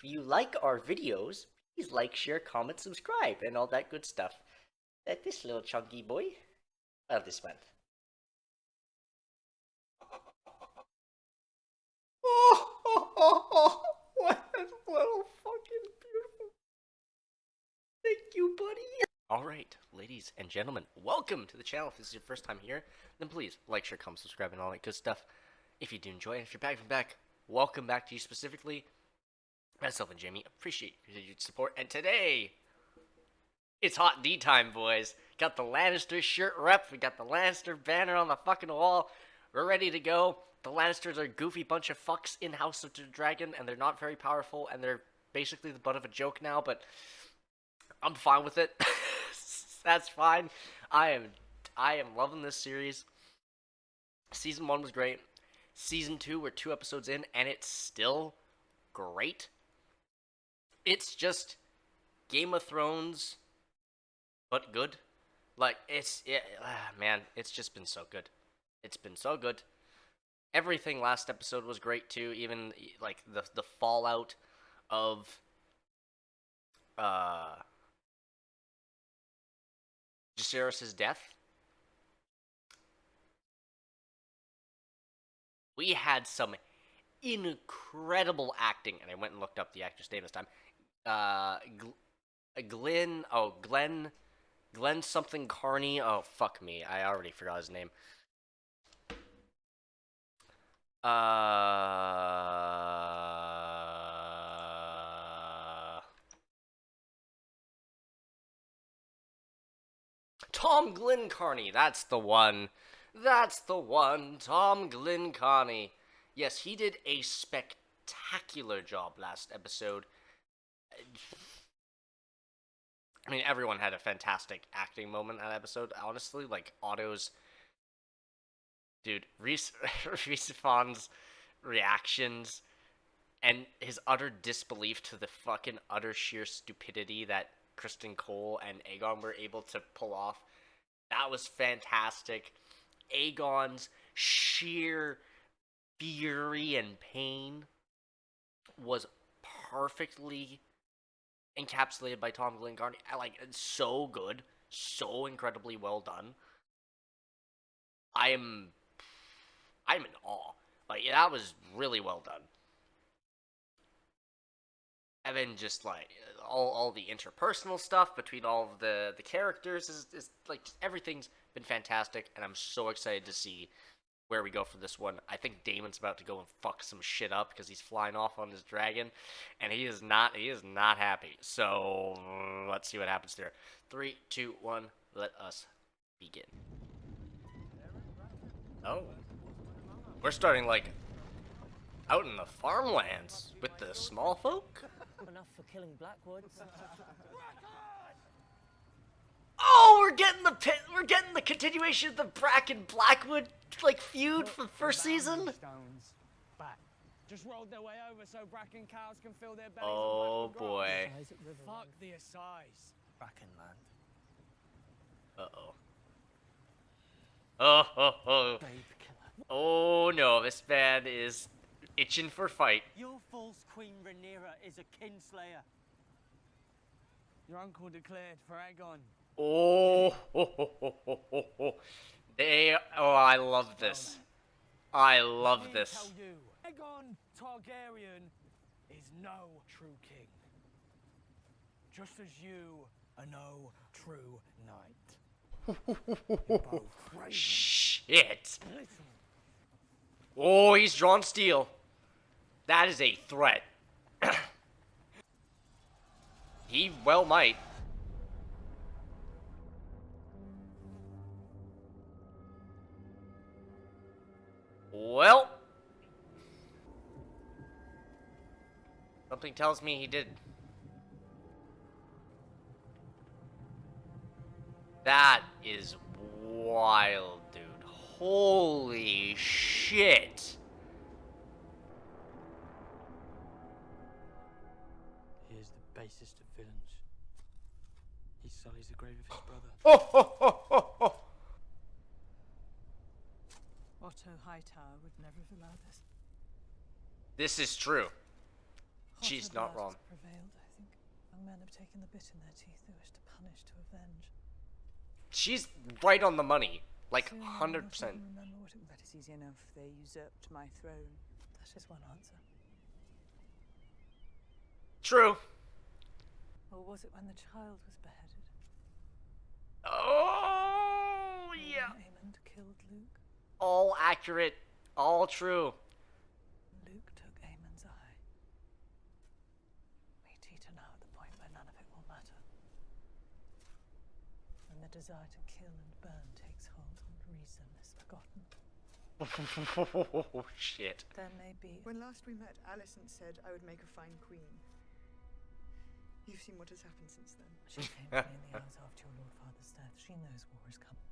if you like our videos, please like, share, comment, subscribe, and all that good stuff that this little chunky boy, well, this month. Oh, what a little fucking beautiful. Thank you, buddy. Alright, ladies and gentlemen, welcome to the channel. If this is your first time here, then please like, share, comment, subscribe, and all that good stuff. If you do enjoy it, if you're back from back, welcome back to you specifically. Myself and Jamie appreciate your support, and today, it's hot D time, boys. Got the Lannister shirt rep, we got the Lannister banner on the fucking wall. We're ready to go. The Lannisters are a goofy bunch of fucks in House of the Dragon, and they're not very powerful, and they're basically the butt of a joke now, but I'm fine with it. That's fine. I am loving this series. Season 1 was great. Season 2, we're 2 episodes in, and it's still great. It's just Game of Thrones, but good. Like, man, it's just been so good. It's been so good. Everything last episode was great, too. Even, like, the fallout of, Jacaerys' death. We had some incredible acting, and I went and looked up the actor's name this time. Glenn something Carney. Oh, fuck me. I already forgot his name. Tom Glencarney, that's the one. That's the one, Tom Glencarney. Yes, he did a spectacular job last episode. I mean, everyone had a fantastic acting moment in that episode, honestly. Like, Otto's... Dude, Rhys Ifan's reactions and his utter disbelief to the fucking utter sheer stupidity that Kristen Cole and Aegon were able to pull off. That was fantastic. Aegon's sheer fury and pain was perfectly encapsulated by Tom Glencarney. Like, it's so good, so incredibly well done. I'm in awe. Like, that was really well done. And then just, like, all the interpersonal stuff between all of the characters is like, everything's been fantastic, and I'm so excited to see where we go for this one. I think Daemon's about to go and fuck some shit up because he's flying off on his dragon, and he is not happy. So, let's see what happens there. 3, 2, 1, let us begin. Oh. We're starting, like, out in the farmlands with the small folk. Enough for killing Blackwoods. Oh, we're getting the continuation of the Bracken Blackwood like feud from the first season. Stones back. Just rolled their way over so Bracken cows can fill their bellies. Oh boy. Fuck the assize. Bracken land. Uh-oh. Oh. Babe killer. Oh no, this man is itching for fight. Your false Queen Rhaenyra is a kinslayer. Your uncle declared for Aegon. Oh. I love this. I love Let me this. tell you, Aegon Targaryen is no true king. Just as you are no true knight. You're both craven. Shit. Oh, he's drawn steel. That is a threat. He well might. Well. Something tells me he did. That is wild, dude. Holy shit. Here's the basest of villains. He sullies the grave of his brother. Oh. Otto Hightower would never have allowed this. This is true. She's at not last wrong. has prevailed, I think. Young men have taken the bit in their teeth. They wish to punish, to avenge. She's right on the money. Like, Soon they will 100%. not even remember what it. That is easy enough. They usurped my throne. That is one answer. True. Or was it when the child was beheaded? Oh, Or yeah. when Aemond killed Luke? All accurate. All true. Luke took Aemond's eye. We teeter now at the point where none of it will matter. When the desire to kill and burn takes hold and reason is forgotten. Oh, shit. There may be. When last we met, Alicent said I would make a fine queen. You've seen what has happened since then. She came to me in the hours after your Lord Father's death. She knows war is coming.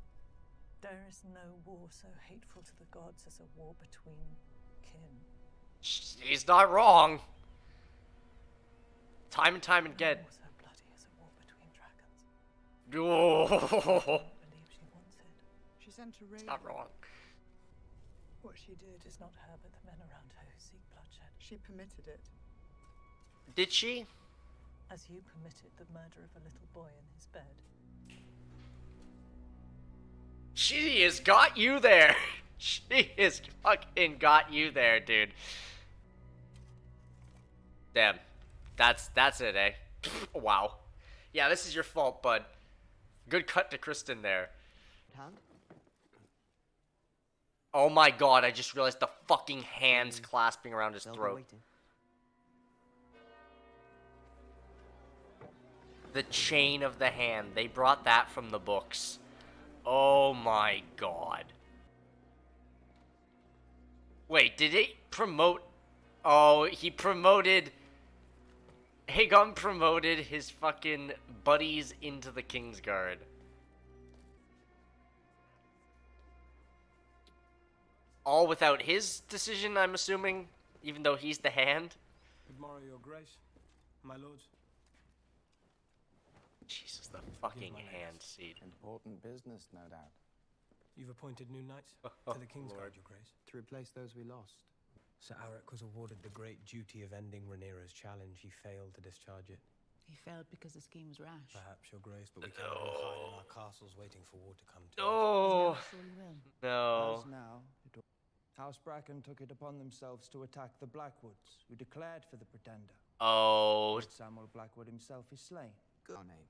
There is no war so hateful to the gods as a war between kin. She's not wrong. Time and time again. No war so bloody as a war between dragons. Oh, I don't believe she wants it. She sent a raid. not wrong. What she did It is not her, but the men around her who seek bloodshed. She permitted it. Did she? As you permitted the murder of a little boy in his bed. She has got you there. She has fucking got you there, dude. Damn. That's it, eh? Wow. Yeah, this is your fault, bud. Good cut to Kristen there. Hand? Oh my god, I just realized the fucking hands clasping around his They'll be throat. waiting. The chain of the hand. They brought that from the books. Oh my god. Wait, did it promote... Oh, he promoted... Hagon promoted his fucking buddies into the Kingsguard. All without his decision, I'm assuming? Even though he's the hand? Good morrow, your grace, my lords. Jesus, the fucking my hand legs. seat. Important business, no doubt. You've appointed new knights to the Kingsguard, your grace. To replace those we lost. Sir Aric was awarded the great duty of ending Rhaenyra's challenge. He failed to discharge it. He failed because the scheme was rash. Perhaps, your grace, but we cannot all hide in our castles waiting for war to come to us. Oh, Surely will. no. As now, House Bracken took it upon themselves to attack the Blackwoods, who declared for the Pretender. Oh, Lord Samuel Blackwood himself is slain. Our name.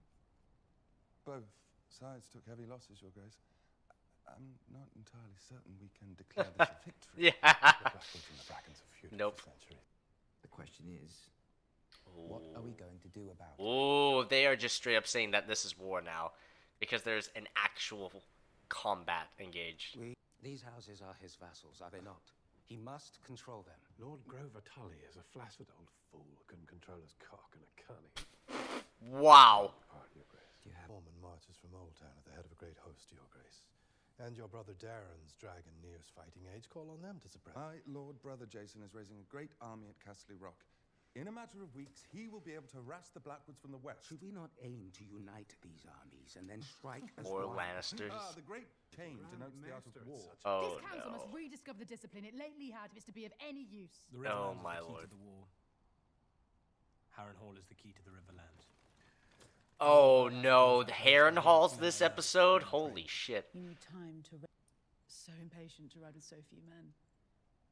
Both sides took heavy losses, Your Grace. I'm not entirely certain we can declare this a victory. yeah. The Blackwoods and the Brackens have feuded Nope. for centuries. The question is, what are we going to do about it? Oh, they are just straight up saying that this is war now. Because there's an actual combat engaged. These houses are his vassals, are they not? He must control them. Lord Grover Tully is a flaccid old fool who can control his cock and a cunning. Wow. Pardon, Your Grace. Do you have Mormon marches from Old Town at the head of a great host, Your Grace. And your brother Darren's dragon nears fighting age. Call on them to suppress. My Lord Brother Jason is raising a great army at Castle Rock. In a matter of weeks, he will be able to harass the Blackwoods from the west. Should we not aim to unite these armies and then strike as Or one? Lannisters. The great chain denotes the art of war. Oh, This council no. must rediscover the discipline it lately had if it's to be of any use. The Oh, Riverlands my is the key lord. to the war. Harrenhal is the key to the Riverlands. Oh no, the Harrenhal's this episode? Holy shit. You need time to so impatient to ride with so few men.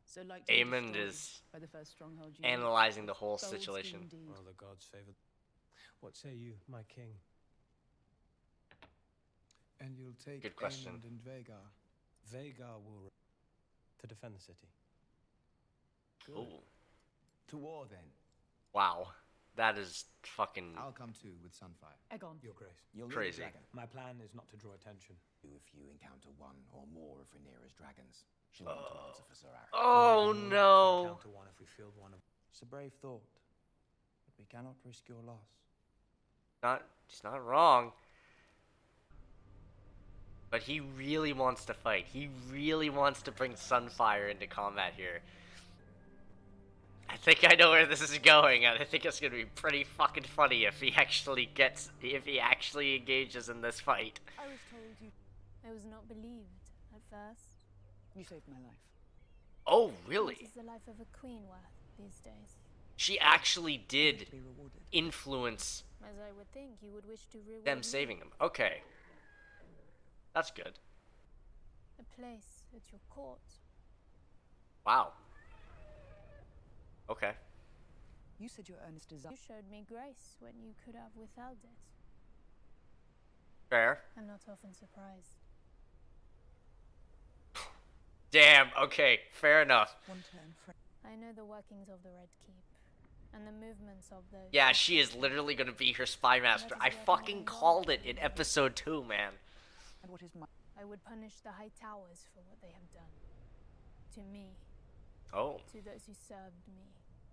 So like Aemond is by the first stronghold you analyzing the whole Bold scheme situation. indeed. Well, the gods favor. What say you, my king? And you'll take Good question. Aemond and Vhagar. Vhagar will to defend the city. Ooh. To war, then. Wow. That is fucking I'll come too with Sunfire. Egon. Your grace. You'll lead Crazy. the dragon. My plan is not to draw attention. If you encounter one or more of Rhaenyra's dragons, she'll want to answer for Sir Aric. Oh We will no. encounter one if we field one of. It's a brave thought, but we cannot risk your loss. He's not wrong. But he really wants to fight. He really wants to bring Sunfire into combat here. I think I know where this is going, and I think it's gonna be pretty fucking funny if he actually engages in this fight. I was told you. I was not believed at first. You saved my life. Oh, really? What is the life of a queen worth these days? She actually did influence As I would think, you would wish to reward them me. saving them. Okay. That's good. A place at your court. Wow. Okay. You said your earnest desire. You showed me grace when you could have withheld it. Fair. I'm not often surprised. Damn, okay, fair enough. One turn for I know the workings of the Red Keep, and the movements of those. Yeah, she is literally gonna be her spy master. I fucking called it in episode 2, man. And what is my? I would punish the High Towers for what they have done. To me. Oh. To those who served me.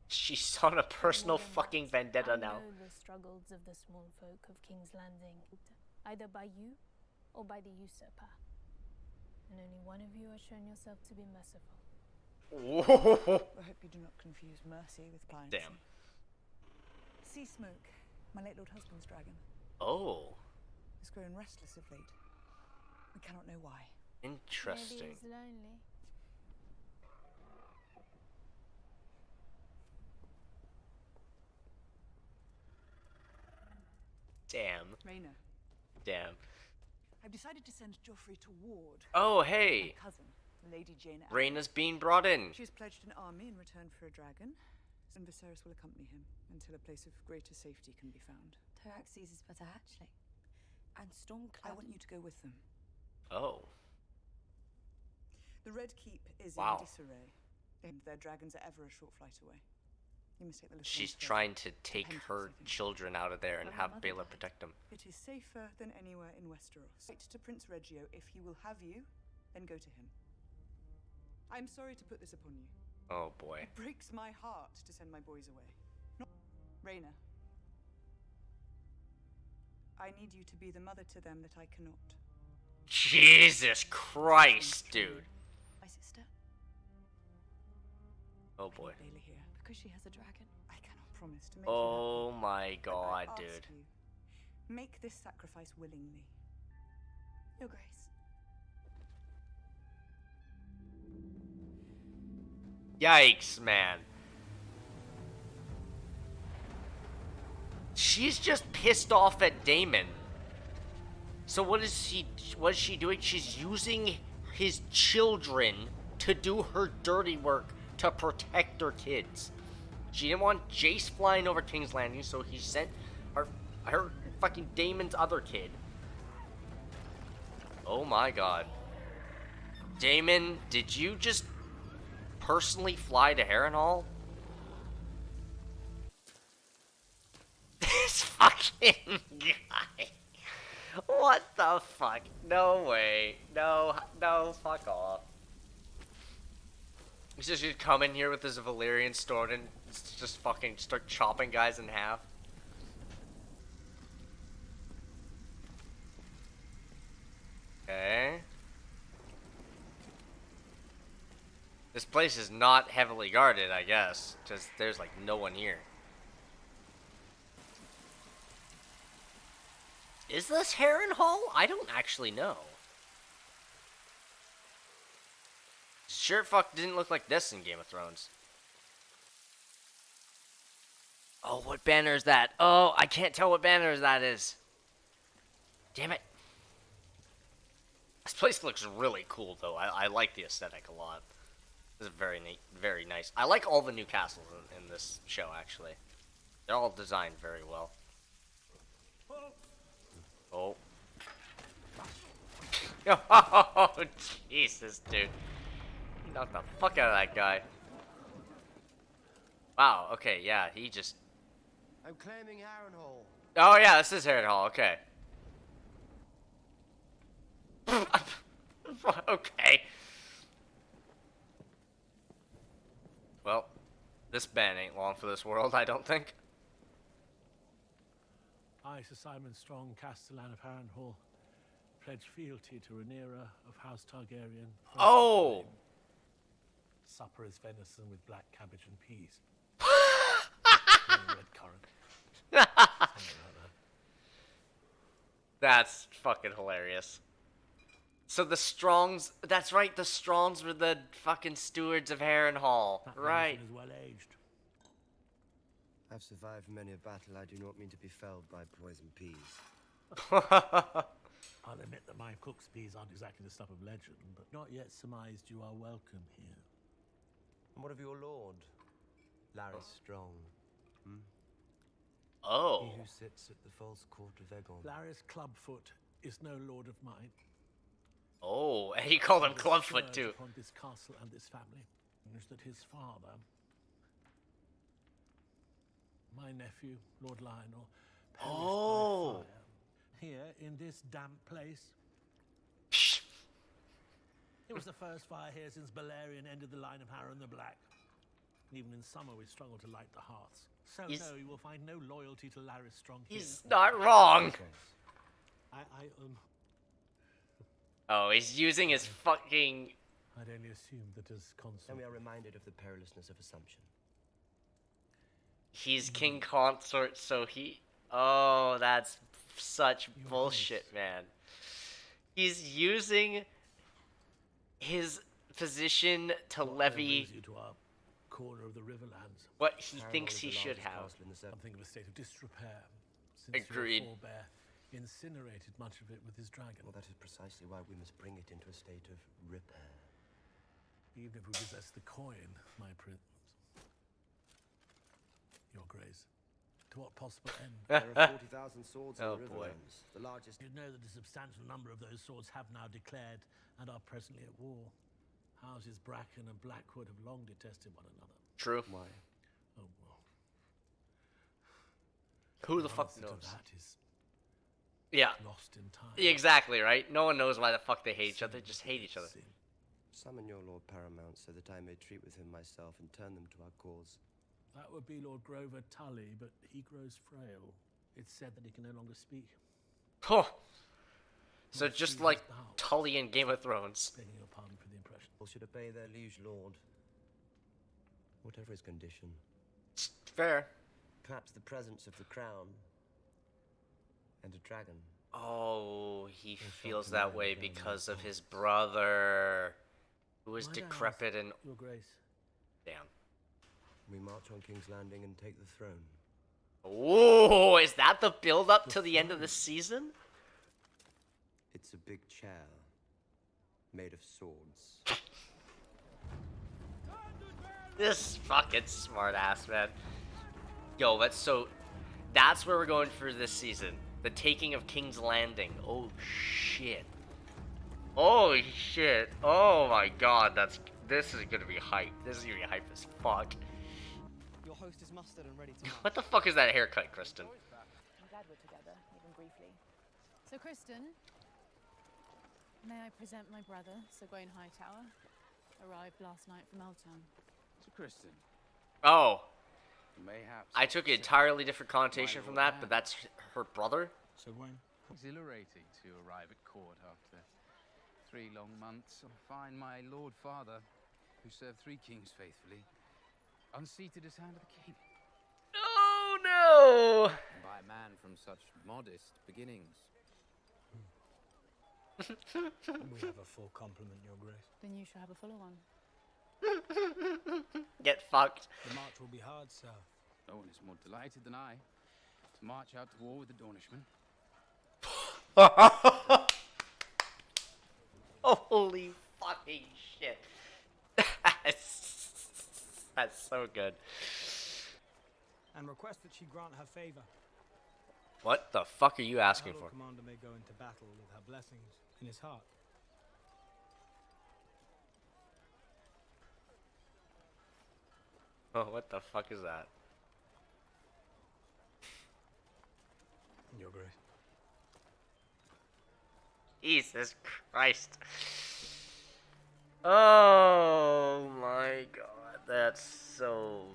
She's on a personal fucking vendetta now. I know the struggles of the small folk of King's Landing, either by you or by the usurper. And only one of you has shown yourself to be merciful. Whoa. I hope you do not confuse mercy with pliancy. Damn. Sea Smoke, my late lord husband's dragon, Oh. has grown restless of late. We cannot know why. Interesting. Maybe he's lonely. Damn. Raina, Damn. I've decided to send Joffrey to ward. Oh, hey. My cousin, Lady Jane. Rhaena's being brought in. She has pledged an army in return for a dragon, and Viserys will accompany him until a place of greater safety can be found. Tyraxes is better hatchling. And Stormcloud. I want you to go with them. Oh. The Red Keep is Wow. in disarray, and their dragons are ever a short flight away. You must take the little She's ones first. trying to take Depends her children out of there and But my have mother Baela died. protect them. It is safer than anywhere in Westeros. Write to Prince Reggio. If he will have you, then go to him. I'm sorry to put this upon you. Oh boy. It breaks my heart to send my boys away. Not Rhaena. I need you to be the mother to them that I cannot. Jesus Christ, dude. My sister, Oh boy. Bailey here. because she has a dragon. I cannot promise to make Oh you my happy, but god, I ask dude. you, make this sacrifice willingly. Your Grace. Yikes, man. She's just pissed off at Daemon. So what is she doing? She's using his children to do her dirty work to protect her kids. She didn't want Jace flying over King's Landing, so he sent her fucking Daemon's other kid. Oh my god. Daemon, did you just personally fly to Harrenhal? This fucking guy. What the fuck? No way. No, fuck off. He's just gonna come in here with his Valyrian sword and just fucking start chopping guys in half. Okay. This place is not heavily guarded, I guess. Just there's like no one here. Is this Harrenhal? I don't actually know. Sure fuck didn't look like this in Game of Thrones. Oh, what banner is that? Oh, I can't tell what banner that is. Damn it. This place looks really cool, though. I like the aesthetic a lot. This is very neat, very nice. I like all the new castles in this show, actually. They're all designed very well. Oh. Oh, Jesus, dude. He knocked the fuck out of that guy. Wow, okay, yeah, he just... I'm claiming Harrenhal. Oh, yeah, this is Harrenhal, okay. Okay. Well, this ban ain't long for this world, I don't think. I, Sir Simon Strong, Castellan of Harrenhal, pledge fealty to Rhaenyra of House Targaryen. Oh! Supper is venison with black cabbage and peas. Red currant. Something like that. That's fucking hilarious. So the Strongs, that's right, the Strongs were the fucking stewards of Harrenhal. That Right. venison is well aged. I've survived many a battle. I do not mean to be felled by poison peas. I'll admit that my cook's peas aren't exactly the stuff of legend, but not yet surmised you are welcome here. And what of your lord, Larry Strong? Hmm? Oh. He who sits at the false court of Egon. Laris Clubfoot is no lord of mine. Oh, and he called him The Clubfoot scourge too. upon this castle and this family is that his father, my nephew, Lord Lionel, perished by fire here in this damp place. It was the first fire here since Balerion ended the line of Harren the Black. Even in summer, we struggle to light the hearths. So no, you will find no loyalty to Laris Strong here. He's not wrong. Oh, he's using his fucking... I'd only assumed that as consort. And we are reminded of the perilousness of assumption. He's king consort, so he... Oh, that's such bullshit, man. He's using his position to levy You to our corner of the Riverlands. what he thinks he should have. Something of a state of disrepair. Since Agreed. Your forebear incinerated much of it with his dragon. Well, that is precisely why we must bring it into a state of repair. Even if we possess the coin, my prince. Your grace. To what possible end? There are 40,000 swords in the Riverlands. The largest... You know that a substantial number of those swords have now declared and are presently at war. Houses Bracken and Blackwood have long detested one another. True. Why? Oh, well. Who the fuck answer to knows? that is Yeah. lost in time. Exactly, right? No one knows why the fuck they hate each other. They just hate each other. Summon your Lord Paramount so that I may treat with him myself and turn them to our cause. That would be Lord Grover Tully, but he grows frail. It's said that he can no longer speak. Oh. So just like Tully in Game of Thrones. Begging your pardon for the impression. All should obey their liege lord, whatever his condition. Fair. Perhaps the presence of the crown and a dragon. Oh, he feels that way because of his brother, who is Might I decrepit ask, and... Your Grace. Damn. We march on King's Landing and take the throne. Oh, is that the build-up to the end of the season? It's a big chair made of swords. This fucking smart-ass, man. Yo, that's where we're going for this season. The taking of King's Landing. Oh, shit. Oh, shit. Oh, my God. This is gonna be hype. This is gonna be hype as fuck. Your host is mustered and ready to march. What the fuck is that haircut, Kristen? I'm glad we're together, even briefly. So, Kristen, may I present my brother, Sir Gawain Hightower? Arrived last night from Eltown. To Kristen. Oh. Mayhaps. I took an entirely different connotation from that, but that's her brother? Sir Gawain. Exhilarating to arrive at court after 3 long months. Find my Lord Father, who served 3 kings faithfully, unseated as hand of the king. Oh, no! And by a man from such modest beginnings. We have a full complement, Your Grace. Then you shall have a fuller one. Get fucked. The march will be hard, sir. No one is more delighted than I to march out to war with the Dornishmen. Holy fucking shit. That's so good. And request that she grant her favor. What the fuck are you asking Our for? Lord Commander may go into battle with her blessings in his heart. Oh, what the fuck is that? Your Grace. Jesus Christ. Oh my god, that's so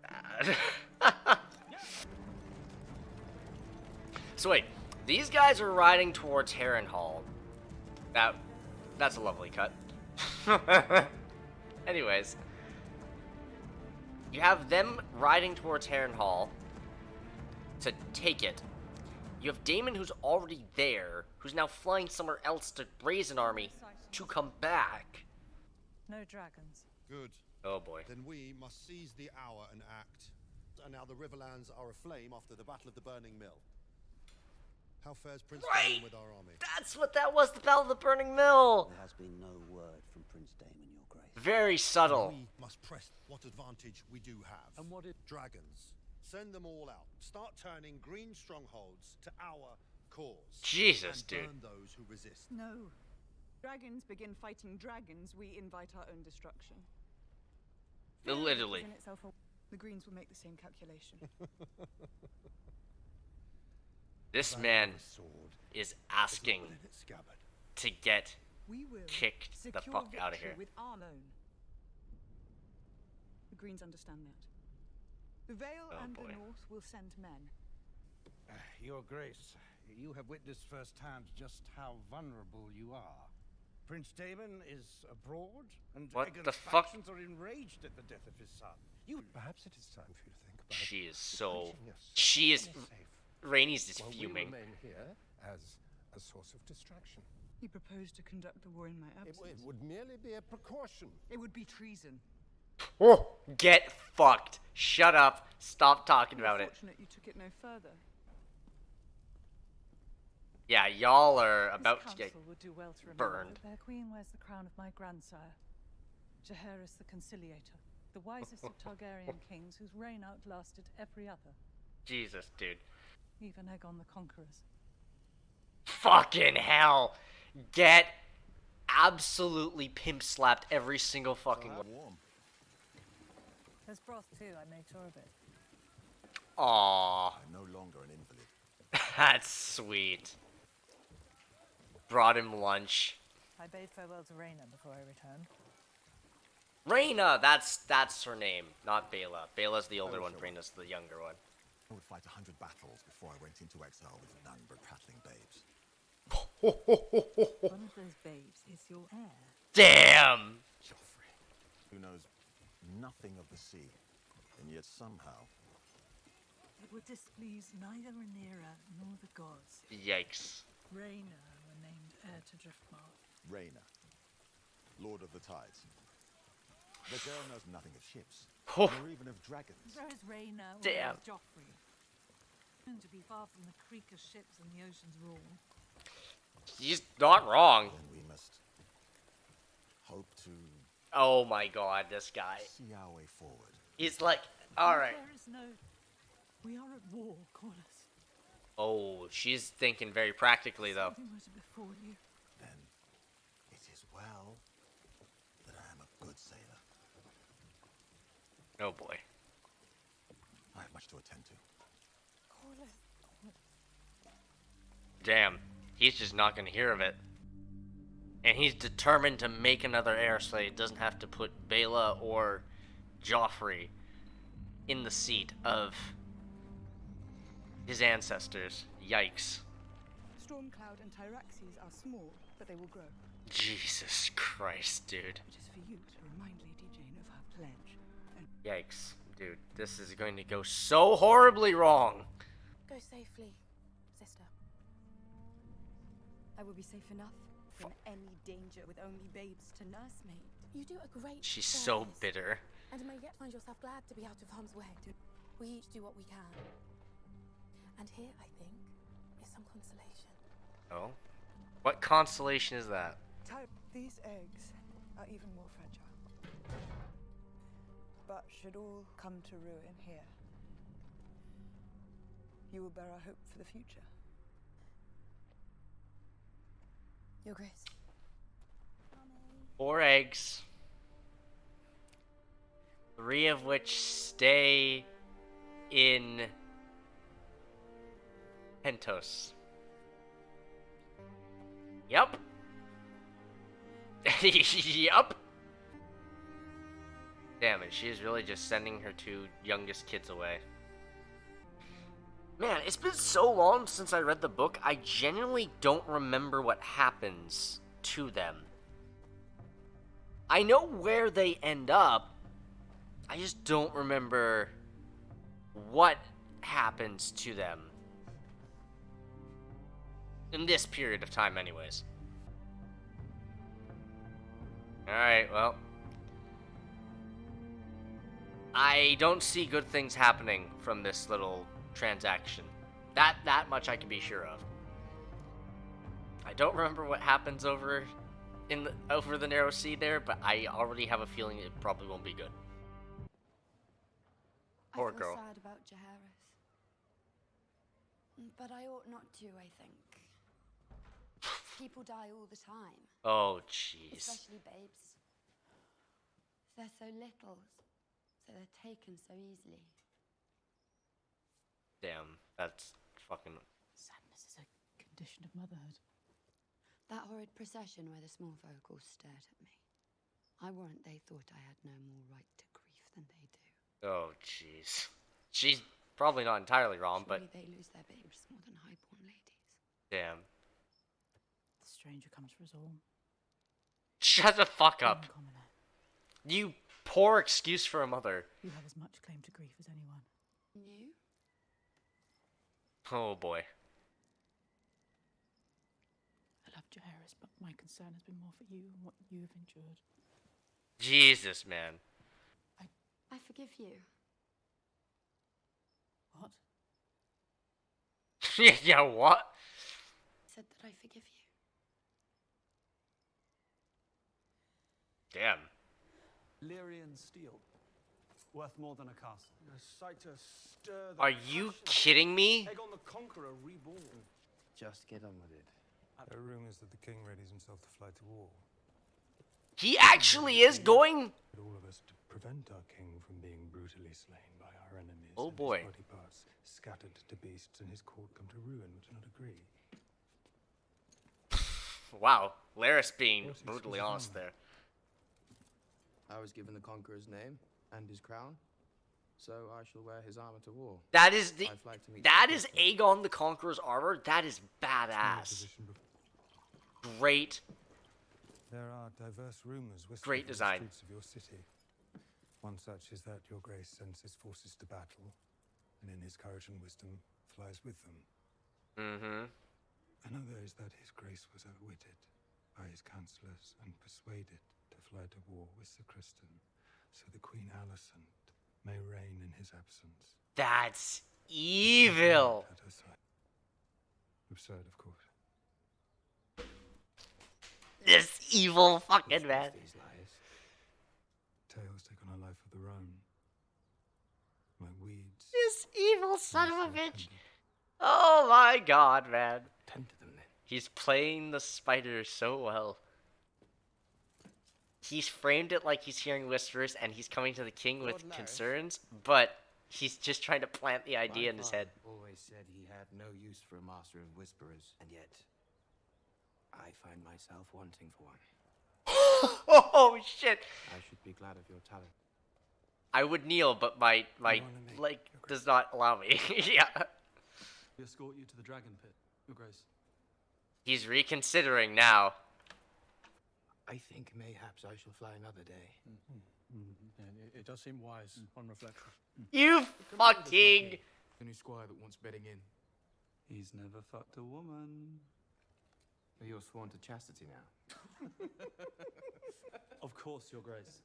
bad. So wait, these guys are riding towards Harrenhal. That's a lovely cut. Anyways, you have them riding towards Harrenhal to take it. You have Daemon, who's already there, who's now flying somewhere else to raise an army to come back. No dragons. Good. Oh boy. Then we must seize the hour and act. And now the Riverlands are aflame after the Battle of the Burning Mill. How fares Prince Right! Damon with our army? That's what that was, the Battle of the Burning Mill! There has been no word from Prince Damon, Your Grace. Very subtle. We must press what advantage we do have. And what is dragons? Send them all out. Start turning green strongholds to our cause. Jesus, and dude. burn those who resist. No. Dragons begin fighting dragons, we invite our own destruction. Literally. In itself, the Greens will make the same calculation. This man is asking to get We will kicked the secure fuck out of victory here. with our own. The Greens understand that. The Vale Oh, and boy. the North will send men. Your Grace, you have witnessed firsthand just how vulnerable you are. Prince Damon is abroad, and What Dragon's the fuck? factions are enraged at the death of his son. Perhaps it is time for you to think about She is so... retrenching yourself She is... safe. Rainey's just while fuming. we remain here as a source of distraction. He proposed to conduct the war in my absence. It would merely be a precaution. It would be treason. Oh, get fucked. Shut up. Stop talking You're about it. fortunate you took it no further. Yeah, y'all are This about to get council would do well to remember burned. that their queen wears the crown of my grandsire, Jaehaerys the Conciliator, the wisest of Targaryen kings whose reign outlasted every other, Jesus, dude. even Aegon the Conqueror's. Fucking hell. Get absolutely pimp slapped every single fucking warm. There's broth too, I made sure of it. Aww. I'm no longer an invalid. That's sweet. Brought him lunch. I bade farewell to Rhaena before I returned. Rhaena, that's her name, not Bela. Bela's the older one, Rhaena's the younger one. I would fight 100 battles before I went into exile with none but prattling babes. One of those babes is your heir. Damn! Joffrey, who knows nothing of the sea, and yet somehow... It would displease neither Rhaenyra nor the gods. Yikes. Rhaena were named heir to Driftmark. Rhaena, Lord of the Tides. The girl knows nothing of ships, Oh. nor even of dragons. Where is Rhaena? Damn. Where is Joffrey? Soon to be far from the creak of ships and the ocean's roar. He's not wrong. Then we must hope to Oh my god, this guy. see our way forward. He's like, alright. There is no... We are at war, Corlys. Oh, she's thinking very practically though. Something was before you. Then it is well that I am a good sailor. Oh boy. I have much to attend to. Corlys. Damn. He's just not gonna hear of it. And he's determined to make another heir so he doesn't have to put Bela or Joffrey in the seat of his ancestors. Yikes. Stormcloud and Tyraxes are small, but they will grow. Jesus Christ, dude. It is for you to remind Lady Jane of her pledge. And Yikes. Dude, this is going to go so horribly wrong. Go safely, sister. I will be safe enough from any danger with only babes to nursemaid. You do a great She's so service, bitter. and may yet find yourself glad to be out of harm's way. We each do what we can. And here, I think, is some consolation. Oh? What consolation is that? these eggs are even more fragile. But should all come to ruin here, you will bear our hope for the future. Your Grace. 4 eggs. 3 of which stay in Pentos. Yep. Yup. Damn it, she is really just sending her 2 youngest kids away. Man, it's been so long since I read the book, I genuinely don't remember what happens to them. I know where they end up, I just don't remember what happens to them. In this period of time, anyways. Alright, well. I don't see good things happening from this little transaction. That much I can be sure of. I don't remember what happens over the narrow sea there, but I already have a feeling it probably won't be good. Poor I feel girl. sad about Jaehaerys. But I ought not to, I think. People die all the time. Oh, jeez. Especially babes. They're so little, so they're taken so easily. Damn, that's fucking... Sadness is a condition of motherhood. That horrid procession where the small folk all stared at me. I warrant they thought I had no more right to grief than they do. Oh, jeez. She's probably not entirely wrong, Surely but... they lose their babes more than highborn ladies. Damn. The stranger comes for us all. Shut the fuck up. You poor excuse for a mother. You have as much claim to grief as anyone. You? Oh, boy. I love Jaehaerys, but my concern has been more for you and what you have endured. Jesus, man. I forgive you. What? Yeah, what? I said that I forgive you. Damn. Lyrian steel. Worth more than a castle. A sight to stir the Are you kidding me? Aegon the Conqueror reborn. Just get on with it. There are rumors that the king readies himself to fly to war. He actually is going? All of us to prevent our king from being brutally slain by our enemies. Oh and boy. His body parts scattered to beasts and his court come to ruin. Would you not agree? Wow. Laris being brutally honest there. I was given the Conqueror's name and his crown, so I shall wear his armor to war. That is the... I'd like to meet That the is Conqueror. Aegon the Conqueror's armor? That is badass. Great. There are diverse rumors whispering Great in the design. streets of your city. One such is that your grace sends his forces to battle, and in his courage and wisdom flies with them. Mm-hmm. Another is that his grace was outwitted by his counselors and persuaded to fly to war with Sir Criston, so the Queen Alicent may reign in his absence. That's evil. At her side. Absurd, of course. This evil fucking man. These lies. Tales take on a life of their own. Like weeds. This evil son of a bitch. Oh my god, man. Tend to them then. He's playing the spider so well. He's framed it like he's hearing whispers and he's coming to the king with concerns, but he's just trying to plant the idea in his head. Always said he had no use for a master of whisperers, and yet I find myself wanting for one. Oh shit! I should be glad of your talent. I would kneel, but my leg does not allow me. Yeah. We escort you to the dragon pit, Your Grace. He's reconsidering now. I think mayhaps I shall fly another day. Yeah, it does seem wise on reflection. You fucking... The new squire that wants bedding in. He's never fucked a woman. Well, you're sworn to chastity now. Of course, Your Grace.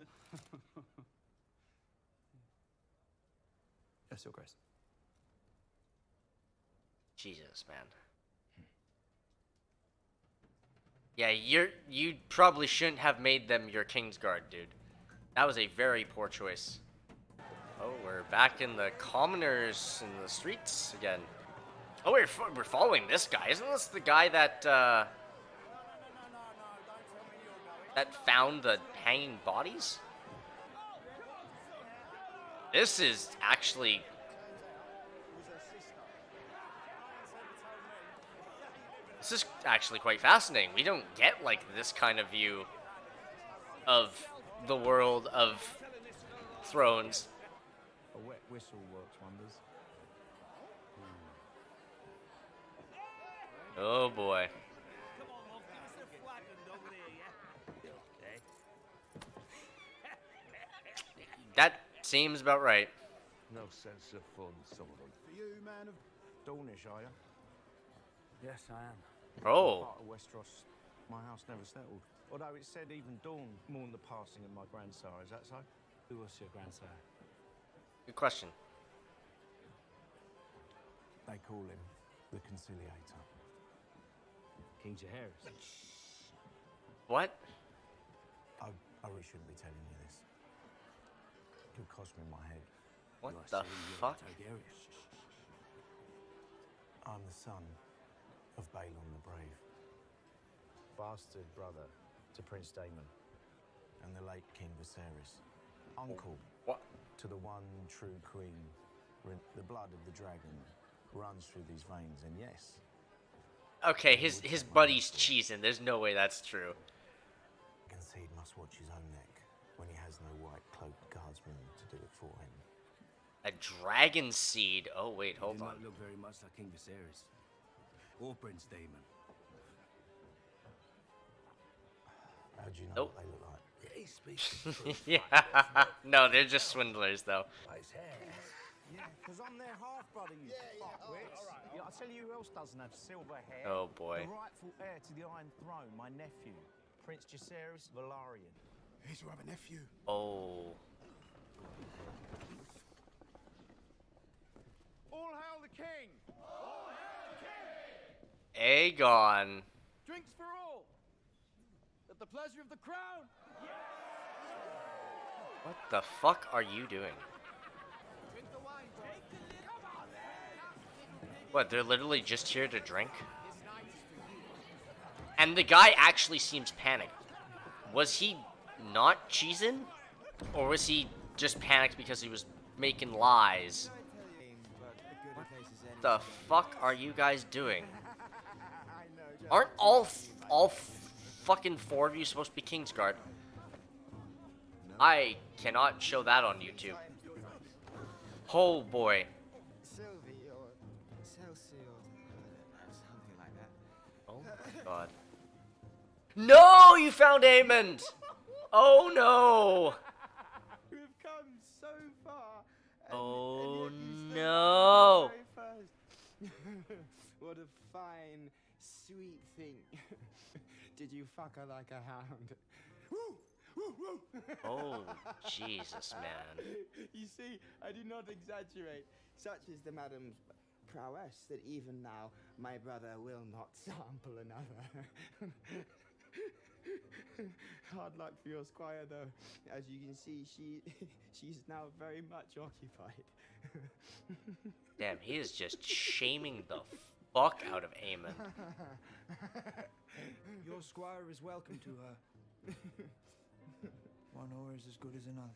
Yes, Your Grace. Jesus, man. Yeah, you probably shouldn't have made them your Kingsguard, dude. That was a very poor choice. Oh, we're back in the commoners in the streets again. Oh, we're following this guy. Isn't this the guy that that found the hanging bodies? This is actually... This is actually quite fascinating. We don't get, like, this kind of view of the world of Thrones. A wet whistle works wonders. Oh, boy. That seems about right. No sense of fun, some of them. For you, man of Dornish, are you? Yes, I am. Oh. Part of Westeros. My house never settled. Although it said even Dawn mourned the passing of my grandsire. Is that so? Who was your grandsire? Good question. They call him the Conciliator. King Jaehaerys. What? I really shouldn't be telling you this. It could cost me my head. What You are the silly, you're fuck? Targaryen. I'm the son of Balon the Brave, bastard brother to Prince Daemon and the late King Viserys, uncle to the one true queen. The blood of the dragon runs through these veins, and yes. Okay, his buddy's cheesing. There's no way that's true. Concede must watch his own neck when he has no white cloaked guardsman to do it for him. A dragon seed. Oh wait, hold He on. did not look very much like King Viserys or Prince Daemon. How do you know Nope. what they look like? Yeah, he speaks the truth. Yeah. No, they're just swindlers though. His hair. Yeah, because I'm their half brother, you fuckwits. Yeah, I'll tell you who else doesn't have silver hair. Oh, boy. The rightful heir to the Iron Throne, my nephew, Prince Jaehaerys Velaryon. He's your other nephew. Oh. All hail the king! All hail the king! Aegon. Drinks for all! At the pleasure of the crown! What the fuck are you doing? Drink the wine, come on then! What, they're literally just here to drink? And the guy actually seems panicked. Was he not cheesing? Or was he just panicked because he was making lies? What the fuck are you guys doing? Aren't all fucking four of you supposed to be Kingsguard? I cannot show that on YouTube. Oh boy. Sylvie or Chelsea or something like that. Oh my god. No, you found Aemond! Oh no! We've come so far. Oh no! What a fine, sweet thing. Did you fuck her like a hound? Oh, Jesus, man. You see, I do not exaggerate. Such is the madam's prowess that even now my brother will not sample another. Hard luck for your squire, though. As you can see, she's now very much occupied. Damn, he is just shaming the fuck out of Aemon. Your squire is welcome to her. One oar is as good as another.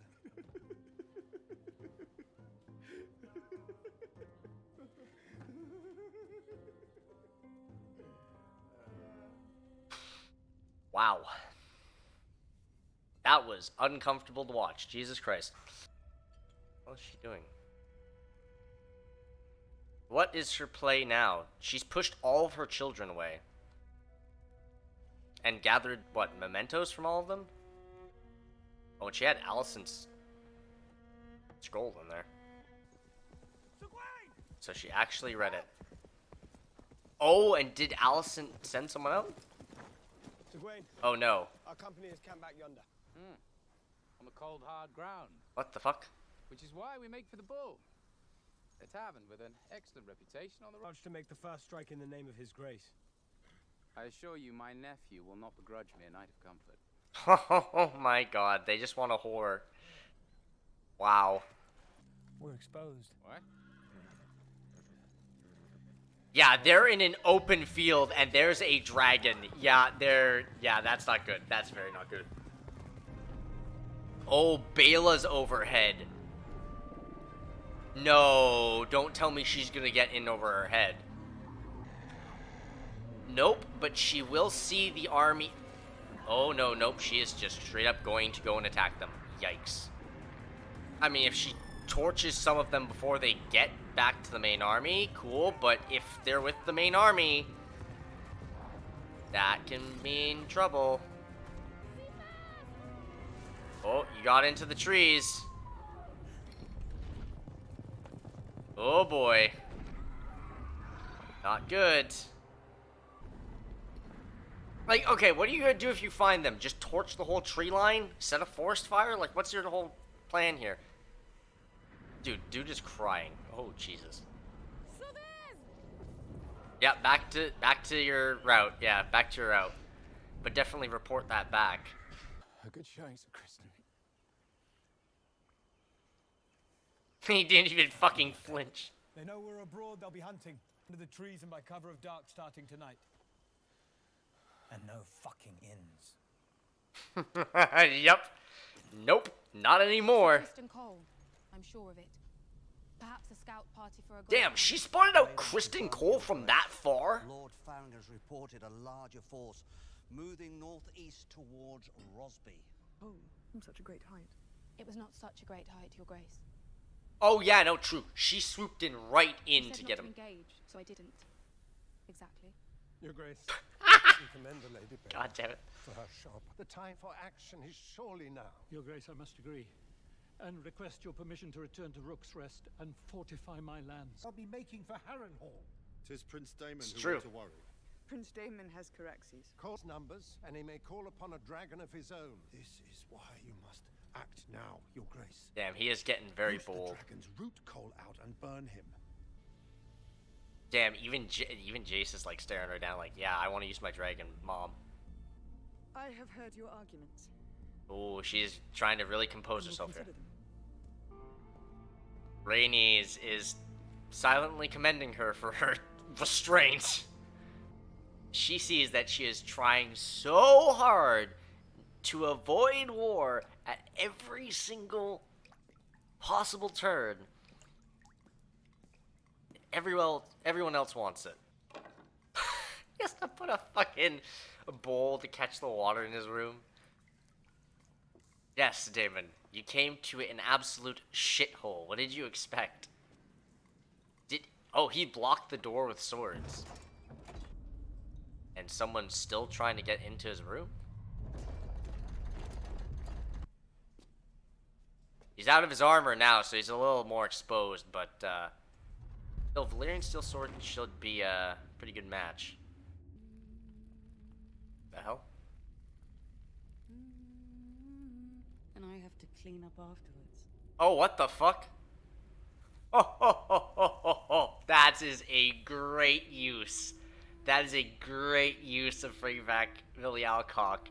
Wow. That was uncomfortable to watch. Jesus Christ. What is she doing? What is her play now? She's pushed all of her children away. And gathered, what, mementos from all of them? Oh, and she had Alicent's scroll in there. So she actually read it. Oh, and did Alicent send someone out? Egwene, Oh no. our company is camped back yonder. On the cold, hard ground. What the fuck? Which is why we make for the Bull. A tavern with an excellent reputation on the road. To make the first strike in the name of his grace. I assure you, my nephew will not begrudge me a night of comfort. Oh my god, they just want a whore. Wow. We're exposed. What? Yeah, they're in an open field and there's a dragon. Yeah, that's not good. That's very not good. Oh, Bela's overhead. No, don't tell me she's gonna get in over her head. Nope, but she will see the army. Oh no, nope, she is just straight up going to go and attack them. Yikes. I mean, if she torches some of them before they get back to the main army, cool, but if they're with the main army, that can mean trouble. Oh, you got into the trees. Oh boy. Not good. Like, okay, what are you gonna do if you find them? Just torch the whole tree line? Set a forest fire? Like, what's your whole plan here? Dude is crying. Oh, Jesus. Yeah, back to your route. Yeah, back to your route. But definitely report that back. A good showing, Sir Kristen. He didn't even fucking flinch. They know we're abroad, they'll be hunting. Under the trees and by cover of dark starting tonight. And no fucking inns. Yep. Nope. Not anymore. Kristen Cole. I'm sure of it. Perhaps a scout party for a Damn, she spotted out Kristen Cole from that far? Lord Farringer's reported a larger force moving northeast towards Rosby. Oh, from such a great height. It was not such a great height, Your Grace. Oh yeah, no, true. She swooped in right in You said to not get to him. engage, so I didn't. Exactly. Your Grace, we commend the Lady Bell God damn it. for her sharp. The time for action is surely now. Your Grace, I must agree. And request your permission to return to Rook's Rest and fortify my lands. I'll be making for Harrenhal. 'Tis Prince Damon It's who true. ought to worry. Prince Damon has Caraxes. Calls numbers, and he may call upon a dragon of his own. This is why you must act now, Your Grace. Damn, he is getting very Use bold. the dragon's root coal out and burn him. Damn, even Jace is like staring her down like, yeah, I want to use my dragon, Mom. I have heard your arguments. Oh, she's trying to really compose I will herself here. consider them. Rainey is silently commending her for her restraint. She sees that she is trying so hard to avoid war at every single possible turn. Everyone else wants it. He has to put a fucking bowl to catch the water in his room. Yes, Damon, you came to an absolute shithole. What did you expect? Oh, he blocked the door with swords. And someone's still trying to get into his room? He's out of his armor now, so he's a little more exposed, but still, Valyrian Steel Sword should be a pretty good match. The hell? And I have to clean up afterwards. Oh, what the fuck? Oh, that is a great use. That is a great use of bringing back Billy Alcock.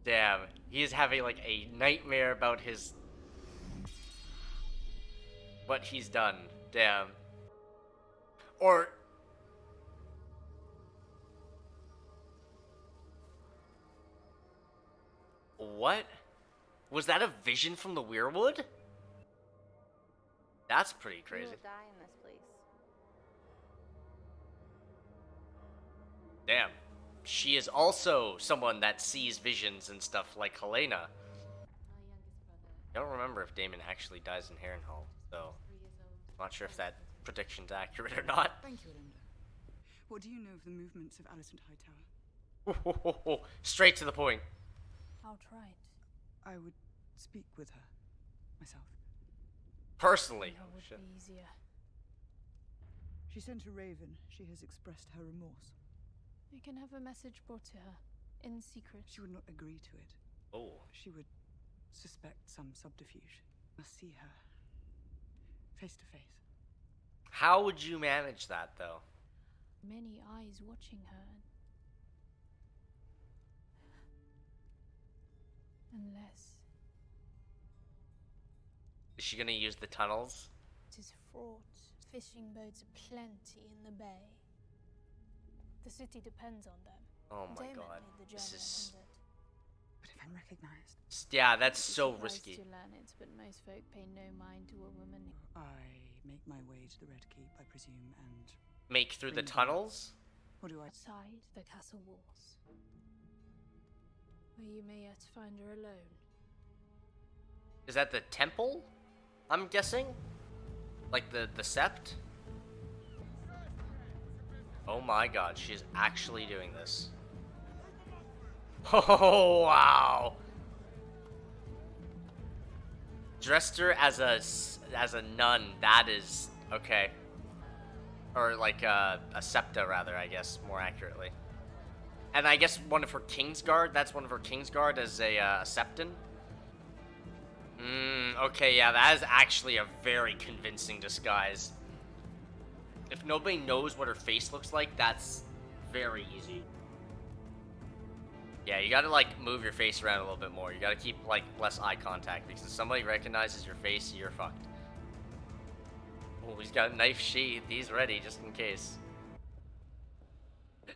Damn, he is having like a nightmare about his... what he's done. Damn. Or... what? Was that a vision from the Weirwood? That's pretty crazy. You will die in this place. Damn. She is also someone that sees visions and stuff like Helena. I don't remember if Damon actually dies in Harrenhal, so I'm not sure if that prediction's accurate or not. Thank you, Linda. What do you know of the movements of Alicent Hightower? Straight to the point. Outright. I would speak with her myself. Personally. That would be easier. She sent a raven. She has expressed her remorse. You can have a message brought to her in secret. She would not agree to it. Oh. She would suspect some subterfuge. Must see her face to face. How would you manage that, though? Many eyes watching her. Unless Is she gonna use the tunnels? it is fraught. Fishing boats aplenty in the bay. The city depends on them. Oh my Damon god. made the This journey is... unhindered. But if I'm recognized... yeah, that's You'd be so surprised risky. to learn it, but most folk pay no mind to a woman. I make my way to the Red Keep, I presume, and... Make through the bring tunnels? What do I... Outside the castle walls, where you may yet find her alone. Is that the temple? I'm guessing? Like the sept? Oh my god, she's actually doing this. Oh wow! Dressed her as a nun, that is okay. Or like a septa rather, I guess, more accurately. And I guess one of her Kingsguard, that's one of her Kingsguard as a septon. Okay, yeah, that is actually a very convincing disguise. If nobody knows what her face looks like, that's very easy. Yeah, you gotta, like, move your face around a little bit more. You gotta keep, like, less eye contact, because if somebody recognizes your face, you're fucked. Oh, he's got a knife sheath. He's ready, just in case.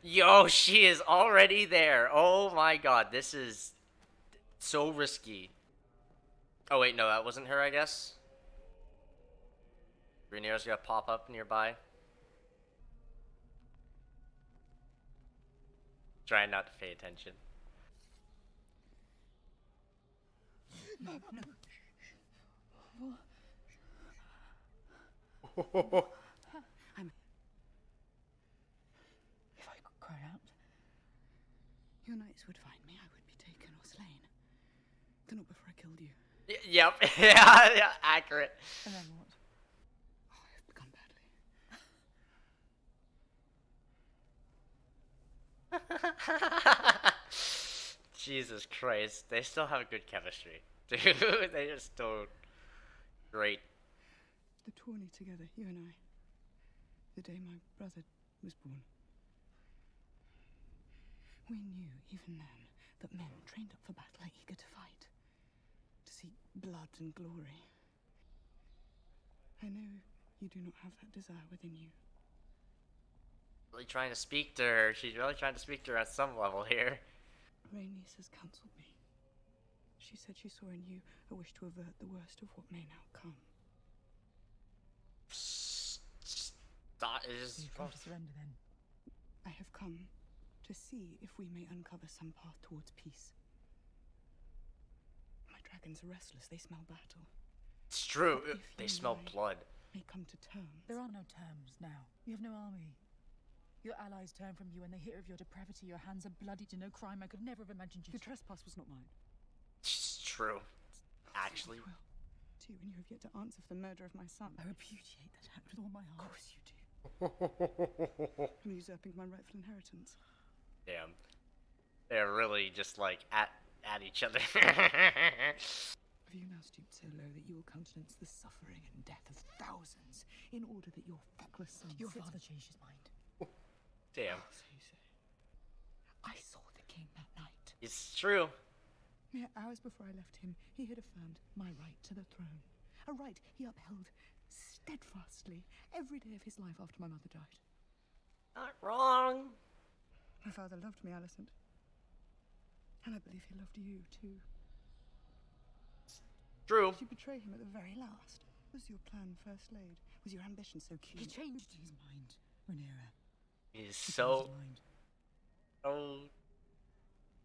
Yo, she is already there. Oh my god, this is so risky. Oh wait, no, that wasn't her, I guess. Rhaenyra's gonna pop up nearby. Trying not to pay attention. No, no. If I could cry out, your knights would find me. I would be taken or slain. Though not before I killed you. Yep. Yeah, accurate. And then what? Oh, I've begun badly. Jesus Christ, they still have good chemistry. Dude, they just don't. Great. The tourney together, you and I. The day my brother was born. We knew, even then, that men trained up for battle are eager to fight. To seek blood and glory. I know you do not have that desire within you. Really trying to speak to her. She's really trying to speak to her at some level here. Rhaenys has counseled me. She said she saw in you a wish to avert the worst of what may now come. That is. You've come to surrender then. I have come to see if we may uncover some path towards peace. My dragons are restless. They smell battle. It's true. They smell blood. May come to terms. There are no terms now. You have no army. Your allies turn from you when they hear of your depravity. Your hands are bloody to no crime. I could never have imagined you. The trespass was not mine. It's true. Actually. Will. To you, and you have yet to answer for the murder of my son. I repudiate that act with all my heart. Of course you do. I'm usurping my rightful inheritance. Damn. They're really just like at each other. Have you now stooped so low that you will countenance the suffering and death of thousands in order that your feckless son Your father changed his mind. Damn. So you say. I saw the king that night. It's true. Mere hours before I left him, he had affirmed my right to the throne. A right he upheld steadfastly every day of his life after my mother died. Not wrong. My father loved me, Alicent. And I believe he loved you, too. True. Did you betray him at the very last? Was your plan first laid? Was your ambition so keen? He changed his mind, Rhaenyra. He's so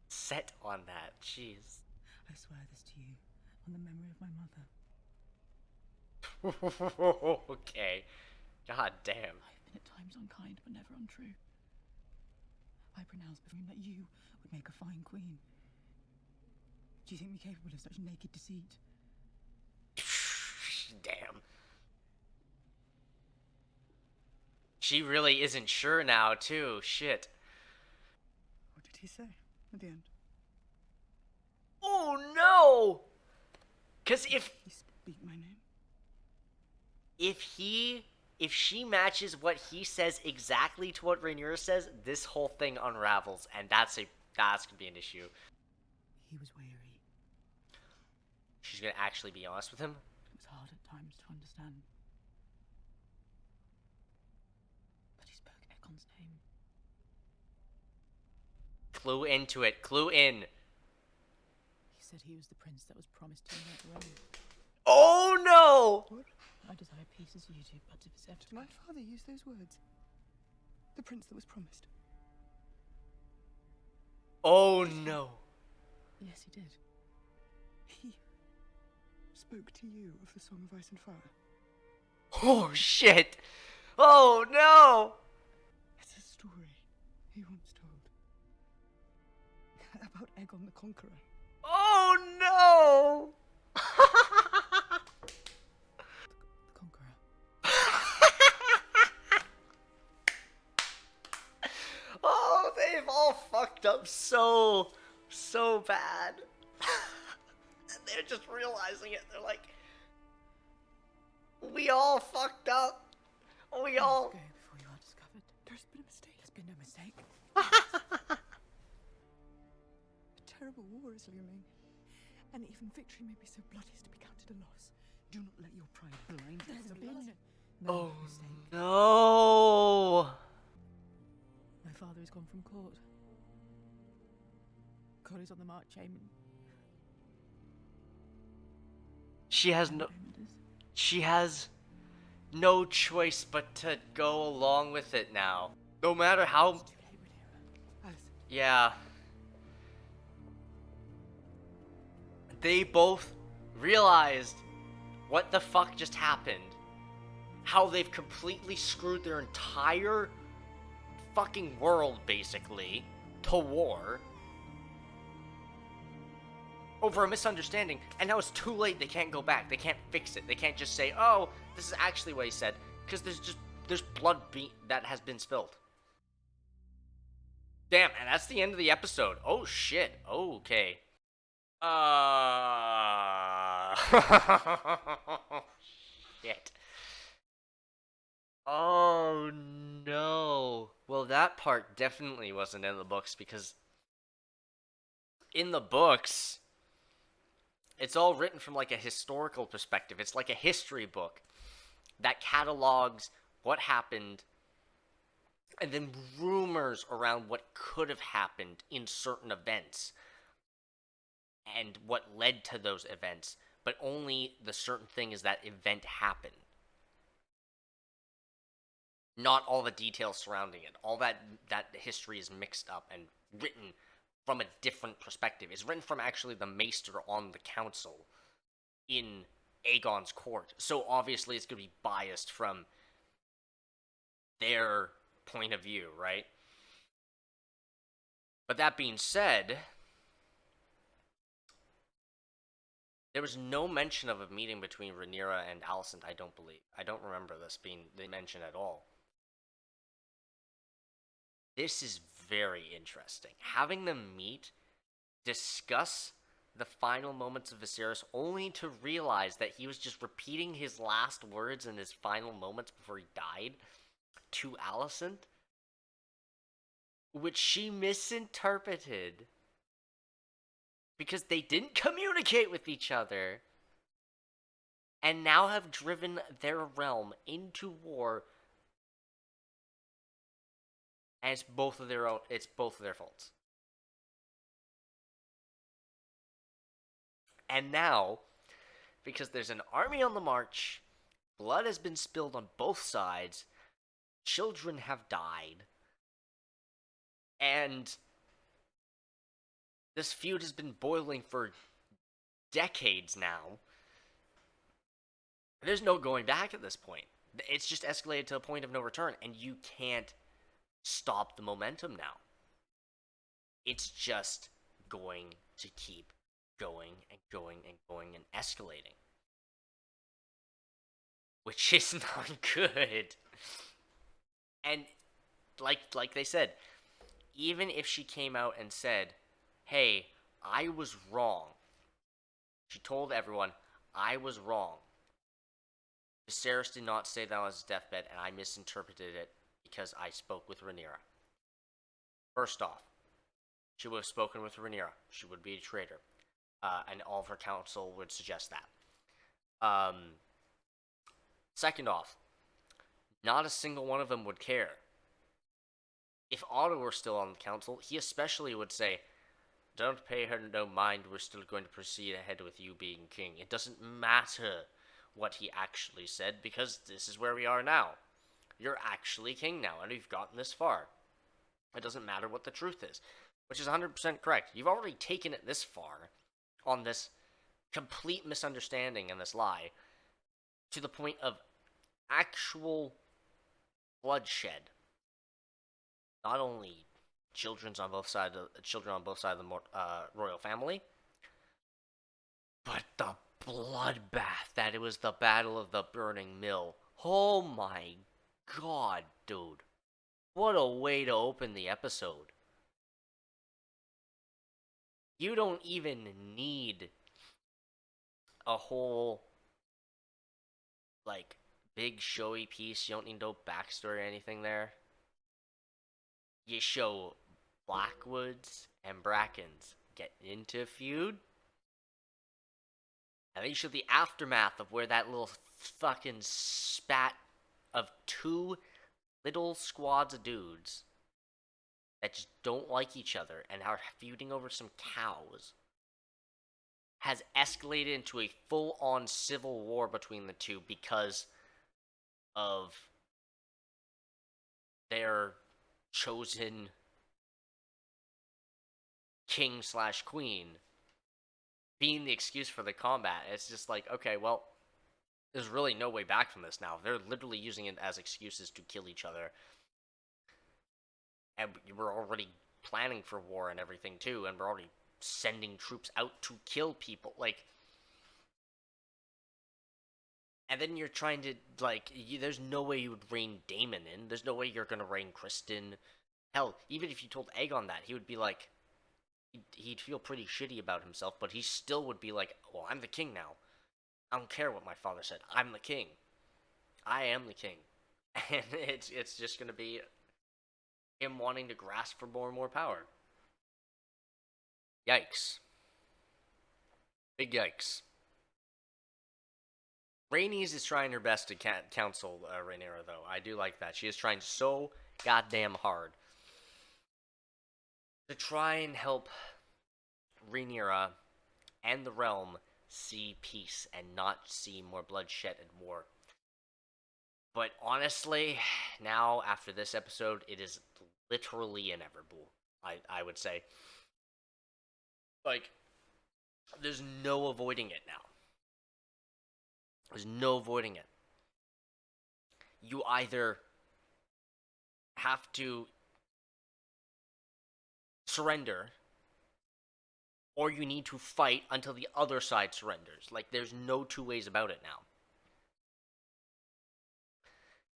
set on that. Jeez. I swear this to you, on the memory of my mother. Okay. God damn. I've been at times unkind, but never untrue. I pronounce before him that you would make a fine queen. Do you think me capable of such naked deceit? Damn. She really isn't sure now, too. Shit. What did he say at the end? Oh, no! Because if... He speak my name? If she matches what he says exactly to what Rhaenyra says, this whole thing unravels, and that's gonna be an issue. He was weary. She's gonna actually be honest with him? It was hard at times to understand. But he spoke Egon's name. Clue into it. Clue in. He said he was the prince that was promised to him at Rome. Oh, no! What? I desire peace as you do, but if it's ever... Did my father use those words? The prince that was promised? Oh, no. Yes, he did. He spoke to you of the Song of Ice and Fire? Oh, shit! Oh, no! It's a story he once told. About Aegon the Conqueror. Oh, no! The Conqueror. Oh, they've all fucked up so bad. they're just realizing it. They're like, we all fucked up. We all. Go before you are discovered. There's been a mistake. There's been no mistake. A terrible war is looming, and even victory may be so bloody as to be counted a loss. Do not let your pride blind you. There's been no mistake. No. My father has gone from court. Collie's on the march, Eamon. She has no choice but to go along with it now. No matter how. Yeah. They both realized what the fuck just happened. How they've completely screwed their entire fucking world, basically, to war. Over a misunderstanding, and now it's too late. They can't go back. They can't fix it. They can't just say, oh, this is actually what he said, because there's blood that has been spilled. Damn, and that's the end of the episode. Oh shit. Okay. Shit. Oh no. Well, that part definitely wasn't in the books, because in the books, it's all written from like a historical perspective. It's like a history book that catalogs what happened and then rumors around what could have happened in certain events and what led to those events, but only the certain thing is that event happened. Not all the details surrounding it. All that history is mixed up and written from a different perspective. It's written from actually the maester on the council in Aegon's court. So obviously it's going to be biased from their point of view, right? But that being said, there was no mention of a meeting between Rhaenyra and Alicent, I don't believe. I don't remember this being mentioned at all. This is very interesting. Having them meet, discuss the final moments of Viserys, only to realize that he was just repeating his last words in his final moments before he died to Alicent, which she misinterpreted because they didn't communicate with each other and now have driven their realm into war. And it's both of their faults. And now, because there's an army on the march, blood has been spilled on both sides, children have died, and this feud has been boiling for decades now. There's no going back at this point. It's just escalated to a point of no return, and you can't stop the momentum now. It's just going to keep going and going and going and escalating, which is not good. And like they said, even if she came out and said, hey, I was wrong, she told everyone, I was wrong, Viserys did not say that on his deathbed, and I misinterpreted it because I spoke with Rhaenyra. First off, she would have spoken with Rhaenyra. She would be a traitor. And all of her counsel would suggest that. Second off, not a single one of them would care. If Otto were still on the council, he especially would say, don't pay her no mind, we're still going to proceed ahead with you being king. It doesn't matter what he actually said, because this is where we are now. You're actually king now, and we've gotten this far. It doesn't matter what the truth is, which is 100% correct. You've already taken it this far on this complete misunderstanding and this lie to the point of actual bloodshed. Not only children on both sides of the royal family, but the bloodbath that it was the Battle of the Burning Mill. Oh my god, dude. What a way to open the episode. You don't even need a whole like big showy piece. You don't need no backstory or anything there. You show Blackwoods and Brackens get into a feud, and then you show the aftermath of where that little fucking spat of two little squads of dudes that just don't like each other and are feuding over some cows has escalated into a full-on civil war between the two because of their chosen king slash queen being the excuse for the combat. It's just like, okay, well, there's really no way back from this now. They're literally using it as excuses to kill each other. And we're already planning for war and everything too, and we're already sending troops out to kill people. Like, and then you're trying to, like, there's no way you would rein Daemon in. There's no way you're gonna rein Kristen. Hell, even if you told Aegon that, he would be like, he'd feel pretty shitty about himself, but he still would be like, well, I'm the king now. I don't care what my father said. I'm the king. I am the king. And it's just gonna be him wanting to grasp for more and more power. Yikes. Big yikes. Rhaenys is trying her best to counsel Rhaenyra, though. I do like that. She is trying so goddamn hard to try and help Rhaenyra and the realm see peace and not see more bloodshed and war. But honestly, now after this episode, it is literally inevitable, I would say. Like, there's no avoiding it now. There's no avoiding it. You either have to surrender, or you need to fight until the other side surrenders. Like, there's no two ways about it now.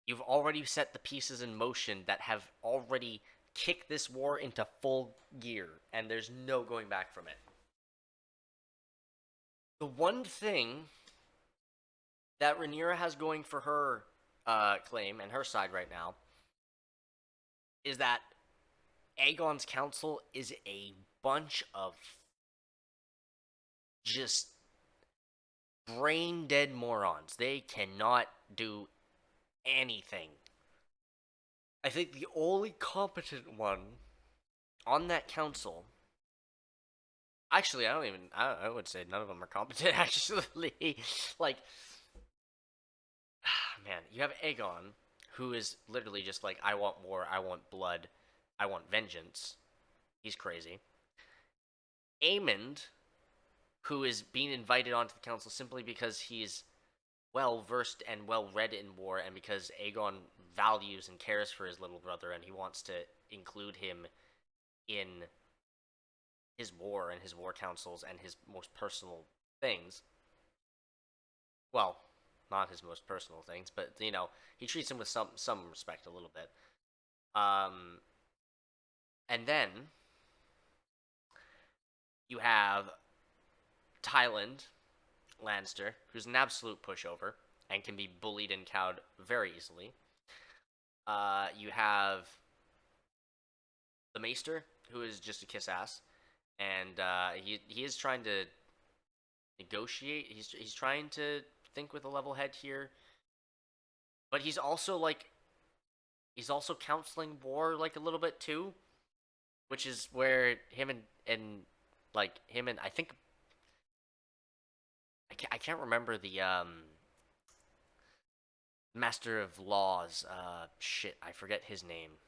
You've already set the pieces in motion that have already kicked this war into full gear, and there's no going back from it. The one thing that Rhaenyra has going for her claim and her side right now is that Aegon's council is a bunch of just brain dead morons. They cannot do anything. I think the only competent one on that council, actually, I would say none of them are competent, actually. Like, man, you have Aegon, who is literally just like, I want war, I want blood, I want vengeance. He's crazy. Aemond, who is being invited onto the council simply because he's well-versed and well-read in war, and because Aegon values and cares for his little brother, and he wants to include him in his war and his war councils and his most personal things. Well, not his most personal things, but, you know, he treats him with some respect a little bit. And then you have Tyland Lannister, who's an absolute pushover and can be bullied and cowed very easily. You have the Maester, who is just a kiss ass, and he is trying to negotiate. He's trying to think with a level head here, but he's also counseling war like a little bit too, which is where him and I think I can't remember the Master of Laws. Shit, I forget his name.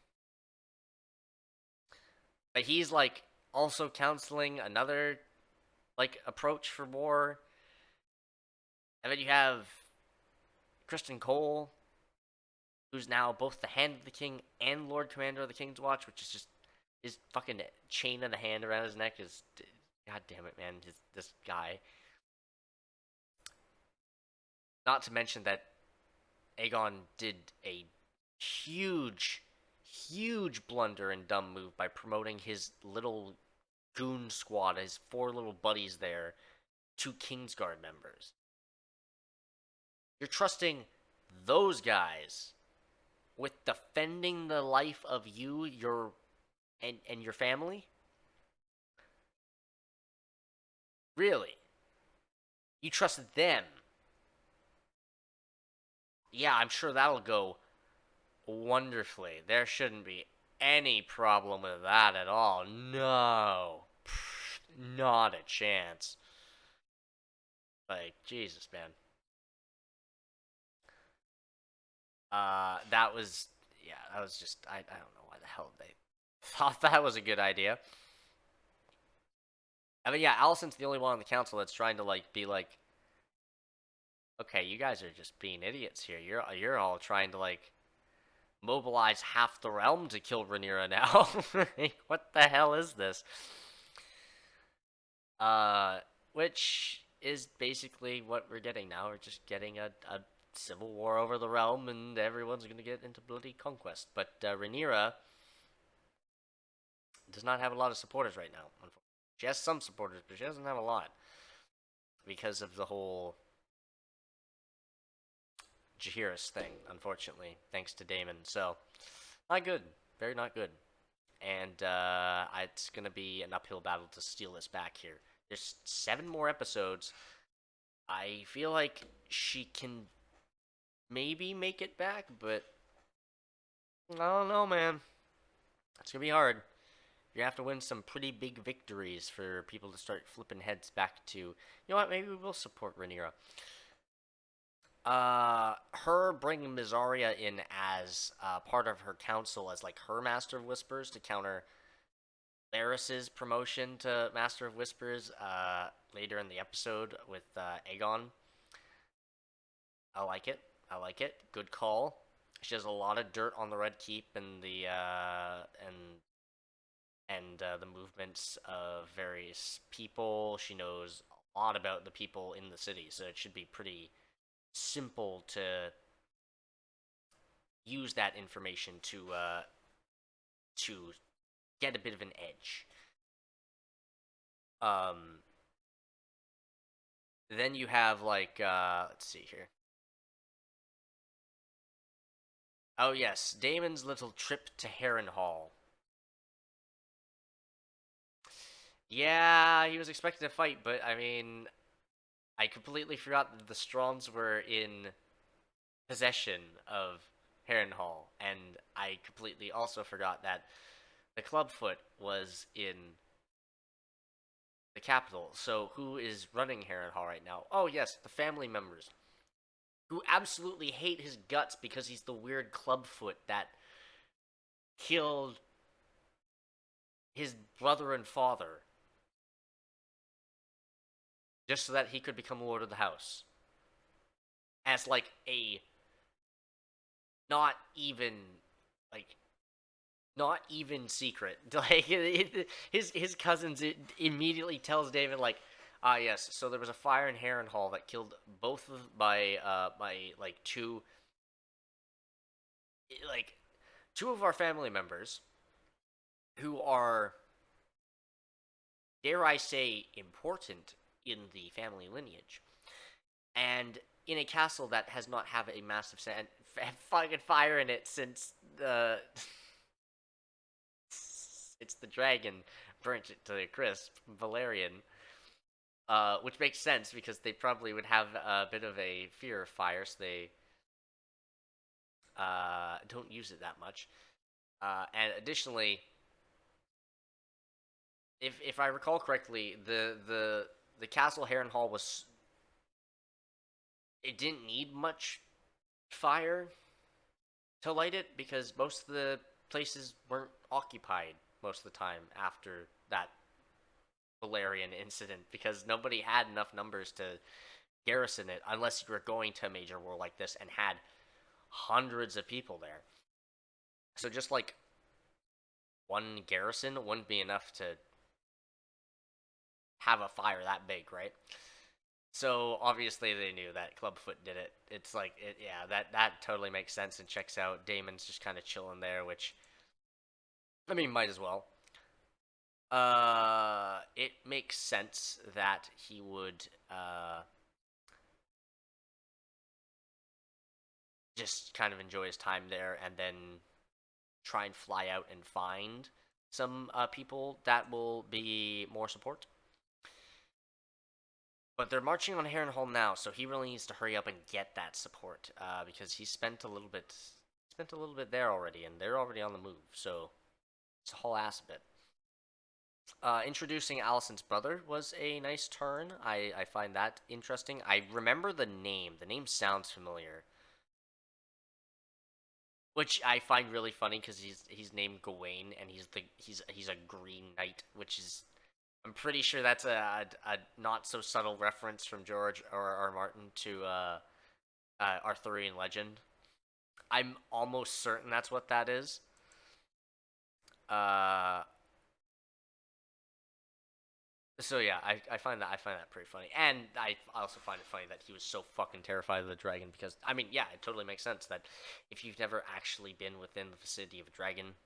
But he's like also counseling another like approach for war. And then you have Kristen Cole, who's now both the Hand of the King and Lord Commander of the King's Watch, which is just his fucking chain of the hand around his neck is, god damn it, man, this guy. Not to mention that Aegon did a huge blunder and dumb move by promoting his little goon squad, his 4 little buddies there, 2 Kingsguard members. You're trusting those guys with defending the life of you, and your family? Really? You trust them? Yeah, I'm sure that'll go wonderfully. There shouldn't be any problem with that at all. No. Not a chance. Like, Jesus, man. That was just, I don't know why the hell they thought that was a good idea. I mean, yeah, Allison's the only one on the council that's trying to, like, be like, okay, you guys are just being idiots here. You're all trying to, like, mobilize half the realm to kill Rhaenyra now. What the hell is this? Which is basically what we're getting now. We're just getting a civil war over the realm, and everyone's going to get into bloody conquest. But Rhaenyra does not have a lot of supporters right now, unfortunately. She has some supporters, but she doesn't have a lot. Because of the whole Jaehaerys thing, unfortunately, thanks to Daemon. So, not good. Very not good. And it's going to be an uphill battle to steal this back here. There's 7 more episodes. I feel like she can maybe make it back, but I don't know, man. It's going to be hard. You have to win some pretty big victories for people to start flipping heads back to, you know what, maybe we will support Rhaenyra. Her bringing Mysaria in as part of her council as, like, her Master of Whispers to counter Larys's promotion to Master of Whispers later in the episode with Aegon. I like it. Good call. She has a lot of dirt on the Red Keep and the the movements of various people. She knows a lot about the people in the city, so it should be pretty simple to use that information to get a bit of an edge. Then you have, like, let's see here. Oh yes, Daemon's little trip to Harrenhal. Yeah, he was expected to fight, but I mean, I completely forgot that the Strongs were in possession of Harrenhal, and I completely also forgot that the Clubfoot was in the capital. So who is running Harrenhal right now? Oh yes, the family members, who absolutely hate his guts because he's the weird Clubfoot that killed his brother and father just so that he could become Lord of the House. As, like, a not even secret. Like, his cousins immediately tells David, like, yes, so there was a fire in Harrenhal that killed both of my two of our family members who are, dare I say, important in the family lineage, and in a castle that has not had a massive fucking fire in it since it's the dragon burnt it to a crisp, Valerian. Which makes sense because they probably would have a bit of a fear of fire, so they don't use it that much. And additionally, if I recall correctly, the castle Harrenhal was, it didn't need much fire to light it because most of the places weren't occupied most of the time after that Valerian incident, because nobody had enough numbers to garrison it unless you were going to a major war like this and had hundreds of people there. So just like one garrison wouldn't be enough to have a fire that big, right? So obviously they knew that Clubfoot did it. It's like, yeah, that totally makes sense and checks out. Daemon's just kind of chilling there, which, I mean, might as well. It makes sense that he would just kind of enjoy his time there and then try and fly out and find some people that will be more support. But they're marching on Harrenhal now, so he really needs to hurry up and get that support because he spent a little bit there already, and they're already on the move. So it's a whole ass a bit. Introducing Alicent's brother was a nice turn. I find that interesting. I remember the name. The name sounds familiar, which I find really funny because he's named Gawain and he's a Green Knight, which is, I'm pretty sure that's a not so subtle reference from George R. Martin to Arthurian legend. I'm almost certain that's what that is. So yeah, I find that pretty funny, and I also find it funny that he was so fucking terrified of the dragon because, I mean, yeah, it totally makes sense that if you've never actually been within the vicinity of a dragon,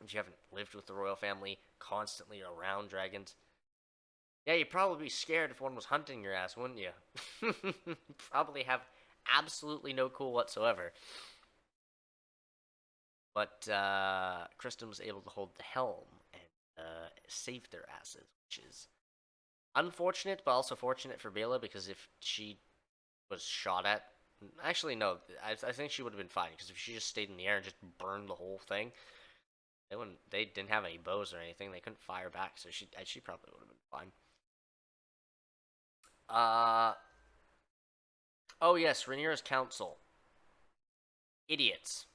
if you haven't lived with the royal family constantly around dragons, yeah, you'd probably be scared if one was hunting your ass, wouldn't you? Probably have absolutely no cool whatsoever. But Kristen was able to hold the helm and save their asses, which is unfortunate, but also fortunate for Bela, because if she was shot at, actually no, I think she would have been fine, because if she just stayed in the air and just burned the whole thing, they didn't have any bows or anything, they couldn't fire back, so she probably would have been fine. Oh yes, Rhaenyra's council. Idiots.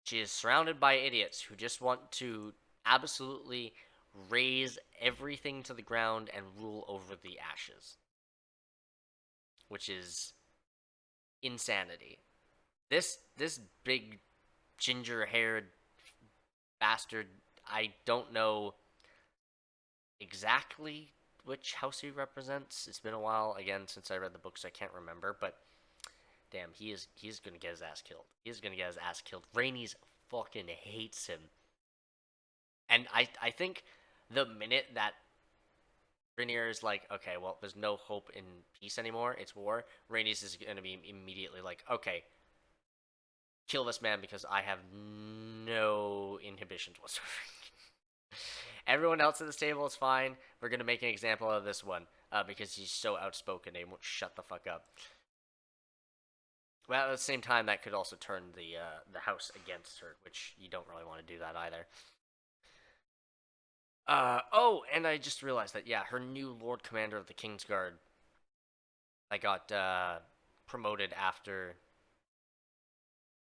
She is surrounded by idiots who just want to absolutely raze everything to the ground and rule over the ashes, which is insanity. This big ginger-haired bastard, I don't know exactly which house he represents. It's been a while again since I read the books. I can't remember, but damn, he's gonna get his ass killed. He's gonna get his ass killed. Rhaenys fucking hates him. And I think the minute that Rhaenyra is like, okay, well, there's no hope in peace anymore, it's war, Rhaenys is going to be immediately like, okay, kill this man because I have no inhibitions whatsoever. Everyone else at this table is fine. We're going to make an example of this one because he's so outspoken and he won't shut the fuck up. Well, at the same time, that could also turn the house against her, which you don't really want to do that either. Oh, and I just realized that, yeah, her new Lord Commander of the Kingsguard that got promoted after...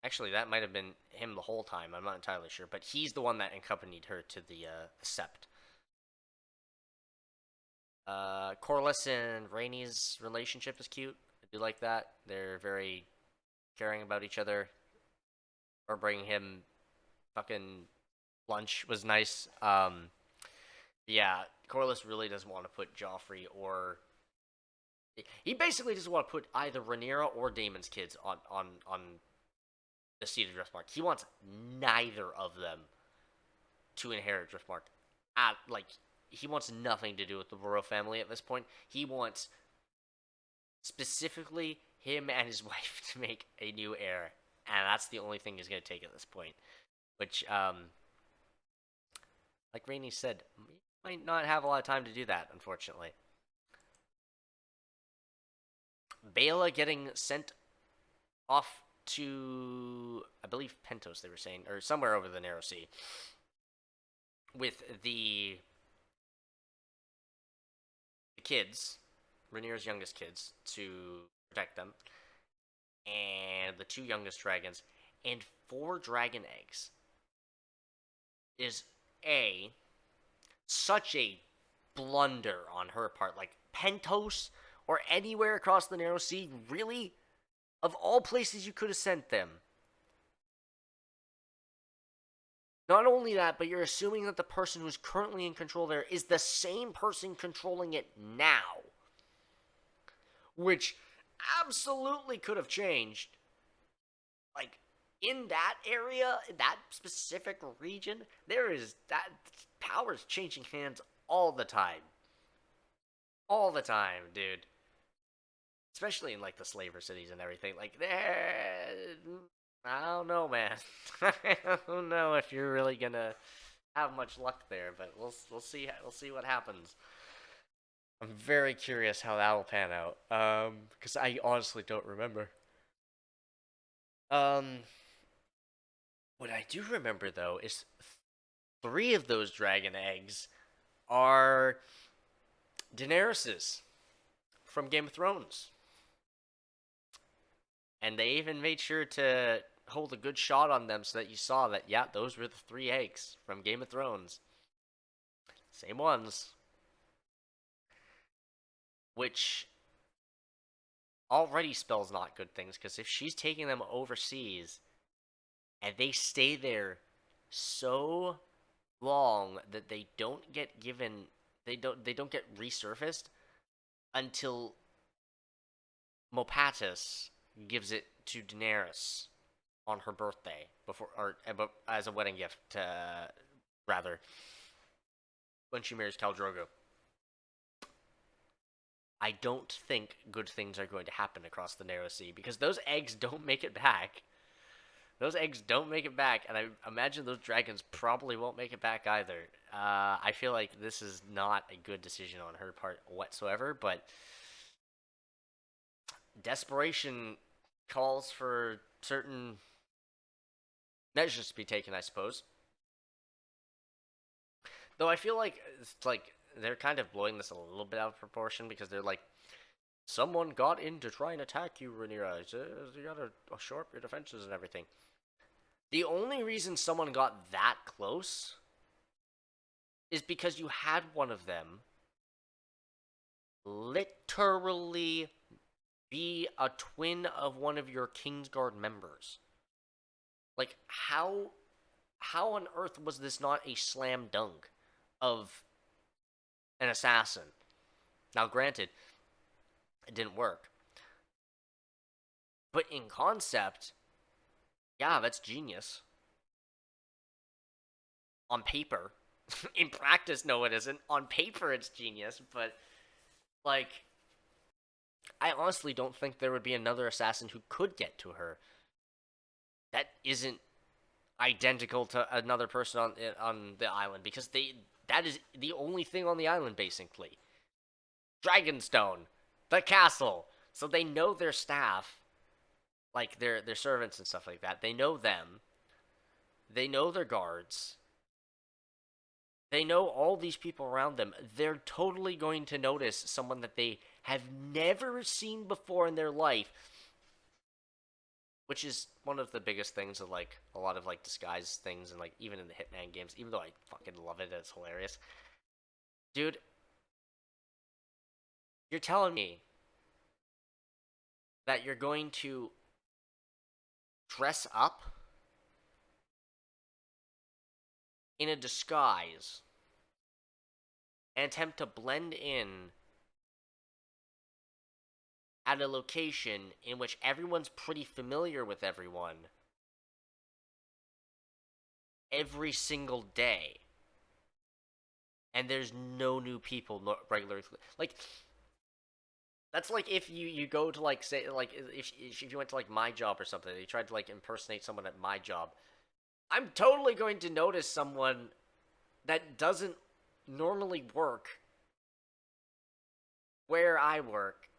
Actually, that might have been him the whole time. I'm not entirely sure, but he's the one that accompanied her to the Sept. Corlys and Rhaenys' relationship is cute. I do like that. They're very caring about each other. Or bringing him fucking lunch was nice. Yeah, Corlys really doesn't want to put Joffrey or... He basically doesn't want to put either Rhaenyra or Daemon's kids on the seat of Driftmark. He wants neither of them to inherit Driftmark. He wants nothing to do with the royal family at this point. He wants specifically him and his wife to make a new heir. And that's the only thing he's going to take at this point. Which, like Rhaenys said, might not have a lot of time to do that, unfortunately. Bela getting sent off to, I believe, Pentos, they were saying, or somewhere over the Narrow Sea, with the kids, Rhaenyra's youngest kids, to protect them, and the 2 youngest dragons, and 4 dragon eggs, is such a blunder on her part. Like, Pentos or anywhere across the Narrow Sea, really? Of all places you could have sent them. Not only that, but you're assuming that the person who's currently in control there is the same person controlling it now. Which absolutely could have changed. Like, in that area, in that specific region, there is that... power's changing hands all the time. All the time, dude. Especially in, like, the slaver cities and everything. Like, I don't know, man. I don't know if you're really gonna have much luck there, but we'll see. We'll see what happens. I'm very curious how that will pan out. Because I honestly don't remember. What I do remember, though, is 3 of those dragon eggs are Daenerys's from Game of Thrones. And they even made sure to hold a good shot on them so that you saw that, yeah, those were the 3 eggs from Game of Thrones. Same ones. Which already spells not good things, because if she's taking them overseas and they stay there so long that they don't get given, they don't get resurfaced until Mopatis gives it to Daenerys on her birthday, as a wedding gift, rather, when she marries Khal Drogo. I don't think good things are going to happen across the Narrow Sea, because those eggs don't make it back. Those eggs don't make it back, and I imagine those dragons probably won't make it back either. I feel like this is not a good decision on her part whatsoever, but desperation calls for certain measures to be taken, I suppose. Though I feel like it's like they're kind of blowing this a little bit out of proportion, because they're like, someone got in to try and attack you, Rhaenyra. You gotta shore up your defenses and everything. The only reason someone got that close is because you had one of them literally be a twin of one of your Kingsguard members. Like, how on earth was this not a slam dunk of an assassin? Now, granted, it didn't work. But in concept, yeah, that's genius. On paper. In practice, no, it isn't. On paper, it's genius, but, like, I honestly don't think there would be another assassin who could get to her that isn't identical to another person on the island, because that is the only thing on the island, basically. Dragonstone, the castle. So they know their staff, like their servants and stuff like that. They know them. They know their guards. They know all these people around them. They're totally going to notice someone that they have never seen before in their life, which is one of the biggest things of, like, a lot of, like, disguise things, and, like, even in the Hitman games, even though I fucking love it, it's hilarious. Dude, you're telling me that you're going to dress up in a disguise and attempt to blend in at a location in which everyone's pretty familiar with everyone every single day, and there's no new people regularly. Like, that's like if you go to, like, say, like, if you went to, like, my job or something, you tried to, like, impersonate someone at my job, I'm totally going to notice someone that doesn't normally work where I work.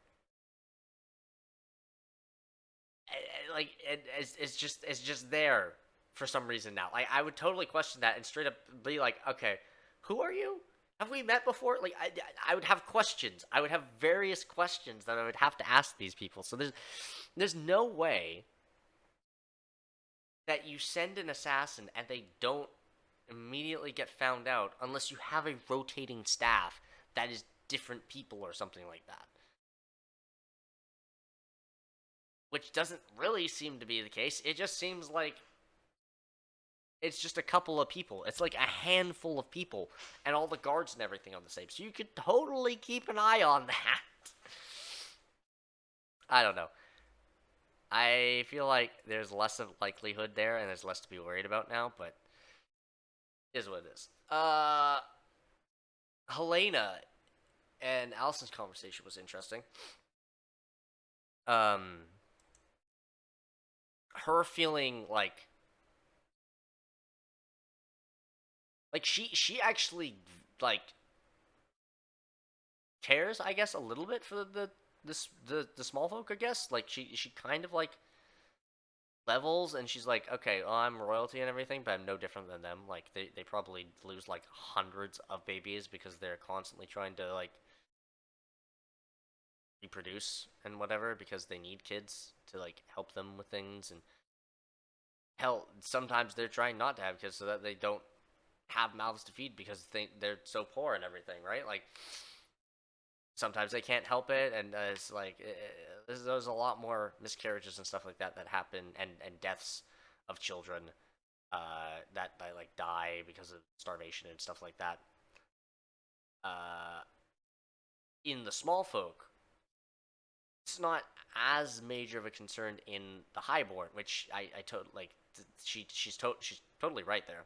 Like, it's just there for some reason now. Like, I would totally question that and straight up be like, okay, who are you? Have we met before? Like, I would have questions. I would have various questions that I would have to ask these people. So there's no way that you send an assassin and they don't immediately get found out unless you have a rotating staff that is different people or something like that. Which doesn't really seem to be the case. It just seems like it's just a couple of people. It's like a handful of people, and all the guards and everything on the same. So you could totally keep an eye on that. I don't know. I feel like there's less of likelihood there, and there's less to be worried about now, but Is what it is. Helena and Allison's conversation was interesting. Her feeling like she actually like cares, I guess, a little bit for the small folk, I guess. Like she kind of like levels, and she's like, okay, well, I'm royalty and everything, but I'm no different than them. Like they probably lose like hundreds of babies because they're constantly trying to like reproduce and whatever because they need kids to like help them with things. And hell, sometimes they're trying not to have kids so that they don't have mouths to feed because they're so poor and everything, right? Like sometimes they can't help it, and it's like there's a lot more miscarriages and stuff like that that happen, and deaths of children that like die because of starvation and stuff like that. In the small folk, it's not as major of a concern in the highborn, which I totally like. She's totally right there.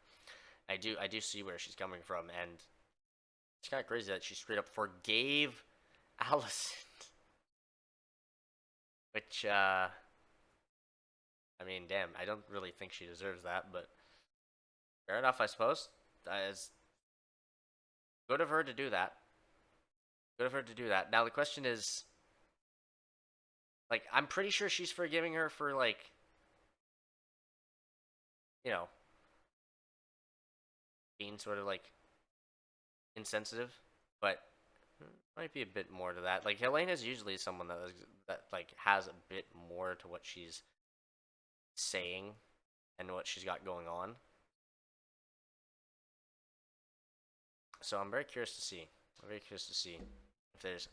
I do see where she's coming from, and it's kind of crazy that she straight up forgave Allison. Which, I mean, damn, I don't really think she deserves that, but fair enough, I suppose. It's good of her to do that. Good of her to do that. Now, the question is, like, I'm pretty sure she's forgiving her for, like, you know, being sort of, like, insensitive, but might be a bit more to that. Like, Helena's usually someone that like has a bit more to what she's saying and what she's got going on. So I'm very curious to see. I'm very curious to see if there's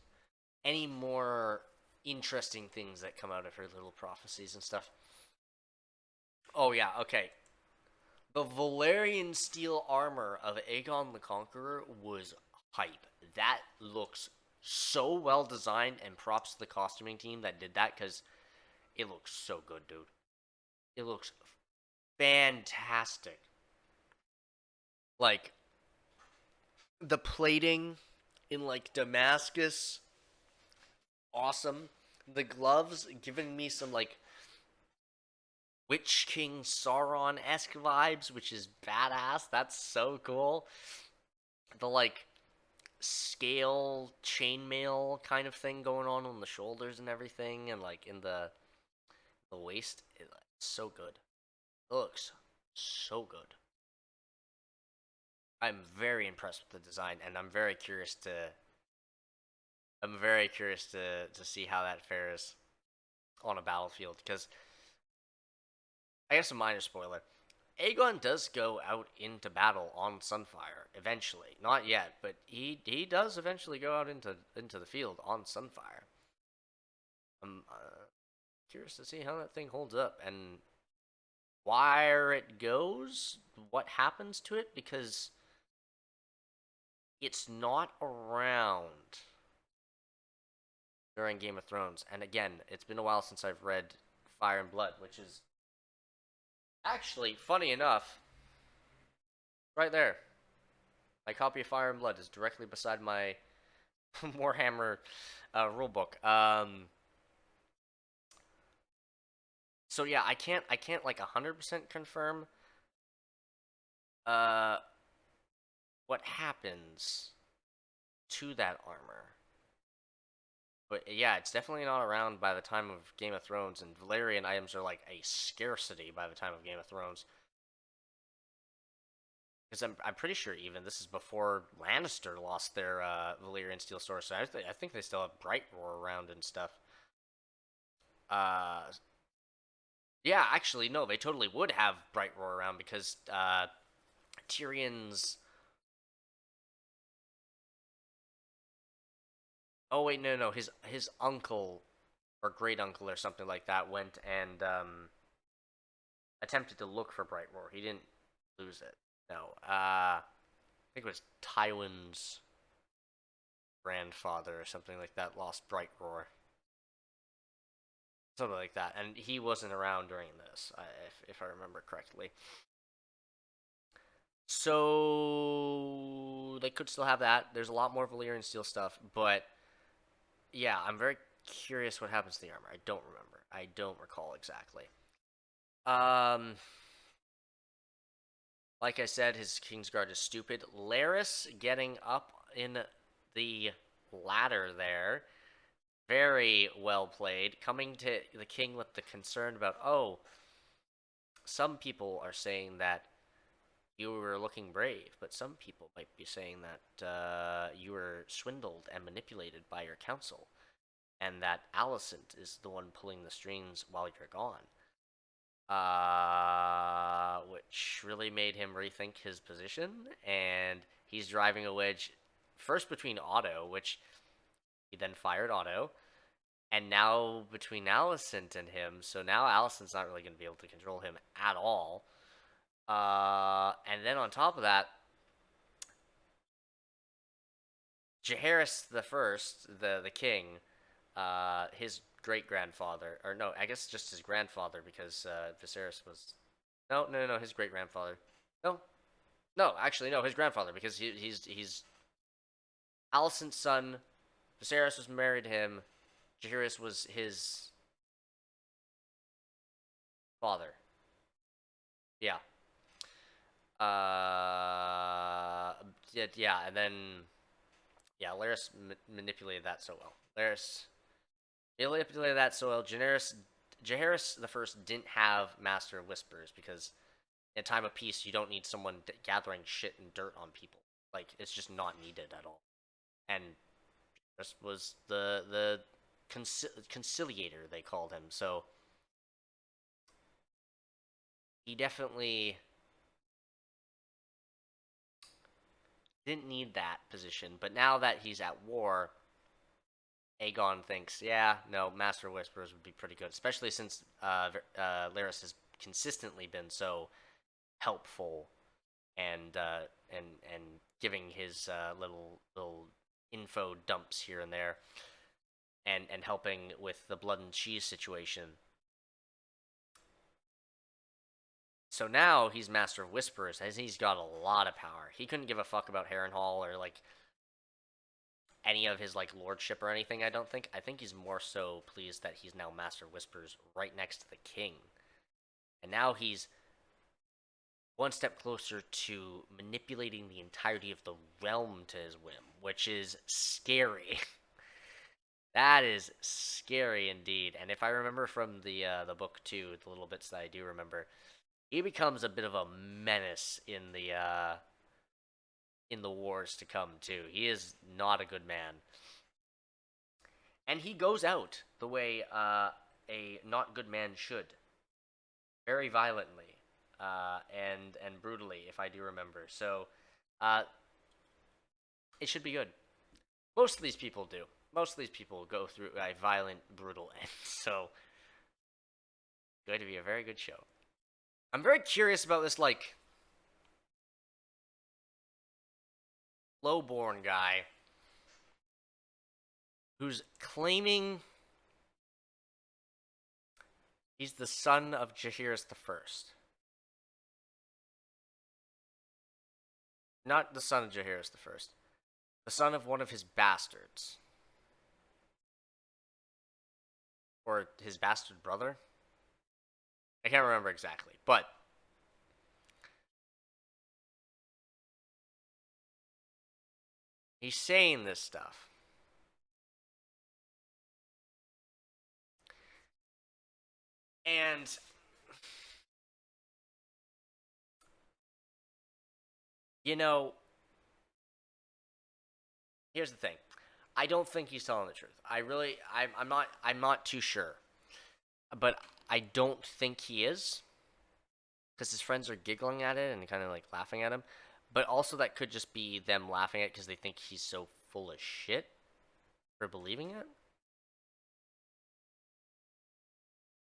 any more interesting things that come out of her little prophecies and stuff. Oh yeah, okay. The Valyrian steel armor of Aegon the Conqueror was hype. That looks so well designed, and props to the costuming team that did that because it looks so good, dude. It looks fantastic. Like the plating in like Damascus, awesome. The gloves giving me some like Witch King Sauron-esque vibes, which is badass. That's so cool. The like scale chainmail kind of thing going on the shoulders and everything, and like in the waist, it's so good. It looks so good. I'm very impressed with the design, and I'm very curious to see how that fares on a battlefield, because I guess a minor spoiler, Aegon does go out into battle on Sunfire eventually. Not yet, but he does eventually go out into the field on Sunfire. I'm curious to see how that thing holds up and where it goes, what happens to it, because it's not around during Game of Thrones. And again, it's been a while since I've read Fire and Blood, which is actually, funny enough, right there. My copy of Fire and Blood is directly beside my Warhammer rulebook. So yeah, I can't like 100% confirm what happens to that armor. But yeah, it's definitely not around by the time of Game of Thrones, and Valyrian items are like a scarcity by the time of Game of Thrones. Because I'm pretty sure even this is before Lannister lost their Valyrian steel sword, so I think they still have Bright Roar around and stuff. Yeah, actually, no, they totally would have Bright Roar around because Tyrion's... Oh wait, no, his uncle or great uncle or something like that went and attempted to look for Bright Roar. He didn't lose it. No, I think it was Tywin's grandfather or something like that lost Bright Roar. Something like that, and he wasn't around during this, if I remember correctly. So they could still have that. There's a lot more Valyrian steel stuff, but yeah, I'm very curious what happens to the armor. I don't remember. I don't recall exactly. Like I said, his Kingsguard is stupid. Larys getting up in the ladder there. Very well played. Coming to the king with the concern about, oh, some people are saying that you were looking brave, but some people might be saying that you were swindled and manipulated by your council, and that Alicent is the one pulling the strings while you're gone. Which really made him rethink his position, and he's driving a wedge first between Otto, which he then fired Otto, and now between Alicent and him, so now Alicent's not really going to be able to control him at all. And then on top of that, Jaehaerys the First, the king, his great-grandfather, or no, I guess just his grandfather, because Viserys was... No, his great-grandfather. No, actually, no, his grandfather, because he's Alicent's son. Viserys was married to him. Jaehaerys was his father. Yeah. Yeah, and then... Yeah, Larys manipulated that so well. Larys manipulated that so well. Jaehaerys the First didn't have Master of Whispers, because in time of peace, you don't need someone gathering shit and dirt on people. Like, it's just not needed at all. And this was the conciliator, they called him. So he definitely didn't need that position. But now that he's at war, Aegon thinks, yeah, no, Master of Whispers would be pretty good, especially since Larys has consistently been so helpful and giving his little info dumps here and there, and helping with the blood and cheese situation. So now he's Master of Whispers, and he's got a lot of power. He couldn't give a fuck about Harrenhal or like any of his like lordship or anything. I don't think. I think he's more so pleased that he's now Master of Whispers right next to the king, and now he's one step closer to manipulating the entirety of the realm to his whim, which is scary. That is scary indeed. And if I remember from the book too, the little bits that I do remember, he becomes a bit of a menace in the wars to come too. He is not a good man, and he goes out the way a not good man should, very violently. And brutally, if I do remember. So, it should be good. Most of these people do. Most of these people go through a violent, brutal end. So, going to be a very good show. I'm very curious about this, like, lowborn guy who's claiming he's the son of Jaehaerys the First. Not the son of Jaehaerys the First. The son of one of his bastards. Or his bastard brother? I can't remember exactly, but he's saying this stuff. And you know, here's the thing. I don't think he's telling the truth. I'm not too sure. But I don't think he is, because his friends are giggling at it and kind of like laughing at him. But also that could just be them laughing at it because they think he's so full of shit for believing it.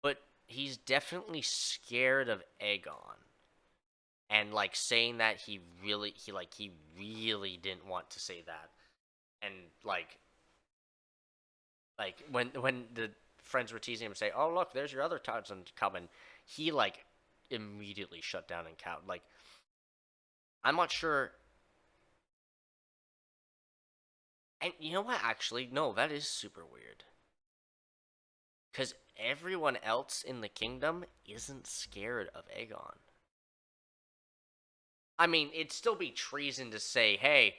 But he's definitely scared of Aegon. And like saying that he really didn't want to say that. And like when the friends were teasing him and say, "Oh look, there's your other cousin coming," he like immediately shut down and cowed. Like, I'm not sure. And you know what? Actually, no, that is super weird. Because everyone else in the kingdom isn't scared of Aegon. I mean, it'd still be treason to say, hey,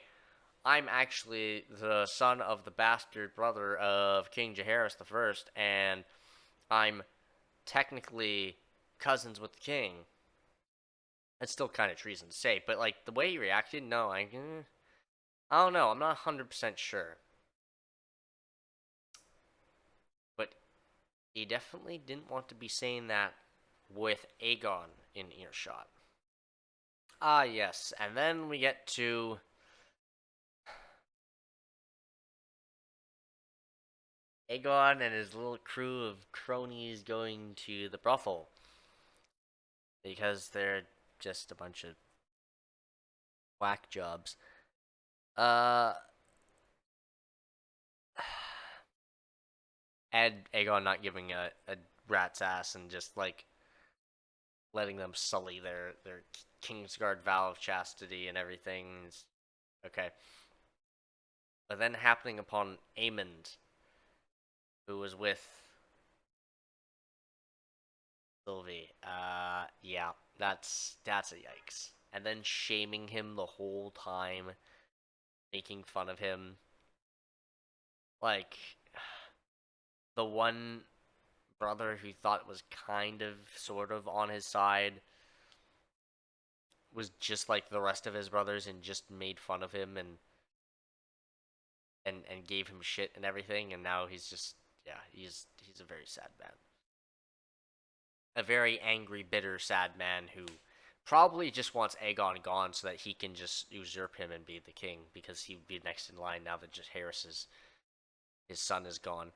I'm actually the son of the bastard brother of King Jaehaerys I, and I'm technically cousins with the king. It's still kind of treason to say, but like the way he reacted, no, I don't know. I'm not 100% sure. But he definitely didn't want to be saying that with Aegon in earshot. Ah, yes, and then we get to Aegon and his little crew of cronies going to the brothel. Because they're just a bunch of whack jobs. And Aegon not giving a rat's ass and just like letting them sully their Kingsguard vow of chastity and everything. Okay. But then happening upon Aemond, who was with Sylvie. Yeah, that's a yikes. And then shaming him the whole time, making fun of him. Like, the one brother who thought was kind of, sort of on his side was just like the rest of his brothers and just made fun of him and gave him shit and everything, and now he's just, yeah, he's a very sad man. A very angry, bitter, sad man who probably just wants Aegon gone so that he can just usurp him and be the king, because he would be next in line now that just Harris's his son is gone.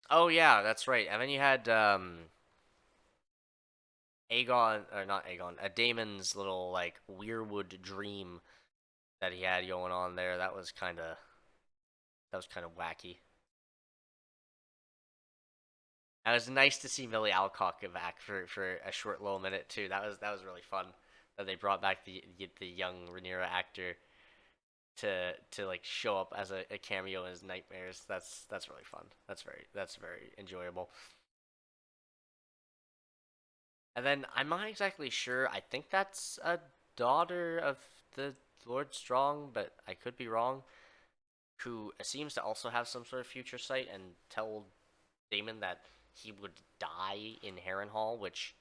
Oh yeah, that's right. And then you had Aegon, or not Aegon, Daemon's little like Weirwood dream that he had going on there. That was kind of wacky. It was nice to see Millie Alcock get back for a short little minute too. That was really fun that they brought back the young Rhaenyra actor to like show up as a cameo in his nightmares. That's really fun. That's very enjoyable. And then I'm not exactly sure. I think that's a daughter of the Lord Strong, but I could be wrong. Who seems to also have some sort of future sight and tell Daemon that he would die in Harrenhal, which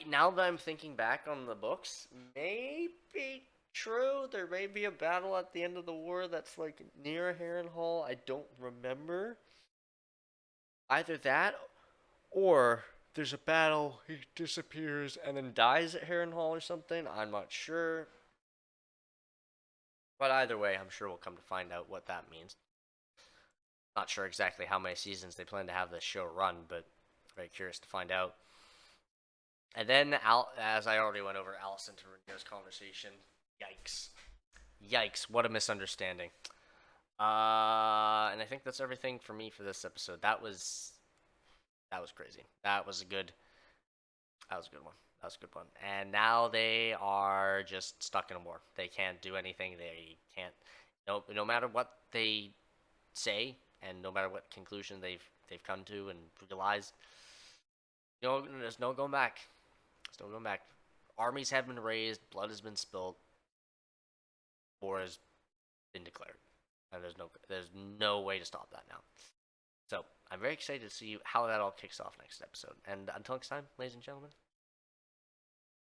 now that I'm thinking back on the books, may be true. There may be a battle at the end of the war that's like near Harrenhal. I don't remember. Either that, or there's a battle, he disappears and then dies at Harrenhal or something. I'm not sure. But either way, I'm sure we'll come to find out what that means. Not sure exactly how many seasons they plan to have this show run, but very curious to find out. And then, as I already went over, Alicent and Rhaenyra's conversation. Yikes. Yikes, what a misunderstanding. And I think that's everything for me for this episode. That was crazy. That was a good one. That was a good one. And now they are just stuck in a war. They can't do anything. They can't. No matter what they say, and no matter what conclusion they've come to and realized, there's no going back. There's no going back. Armies have been raised. Blood has been spilled. War has been declared, and there's no way to stop that now. So I'm very excited to see how that all kicks off next episode. And until next time, ladies and gentlemen,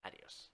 adios.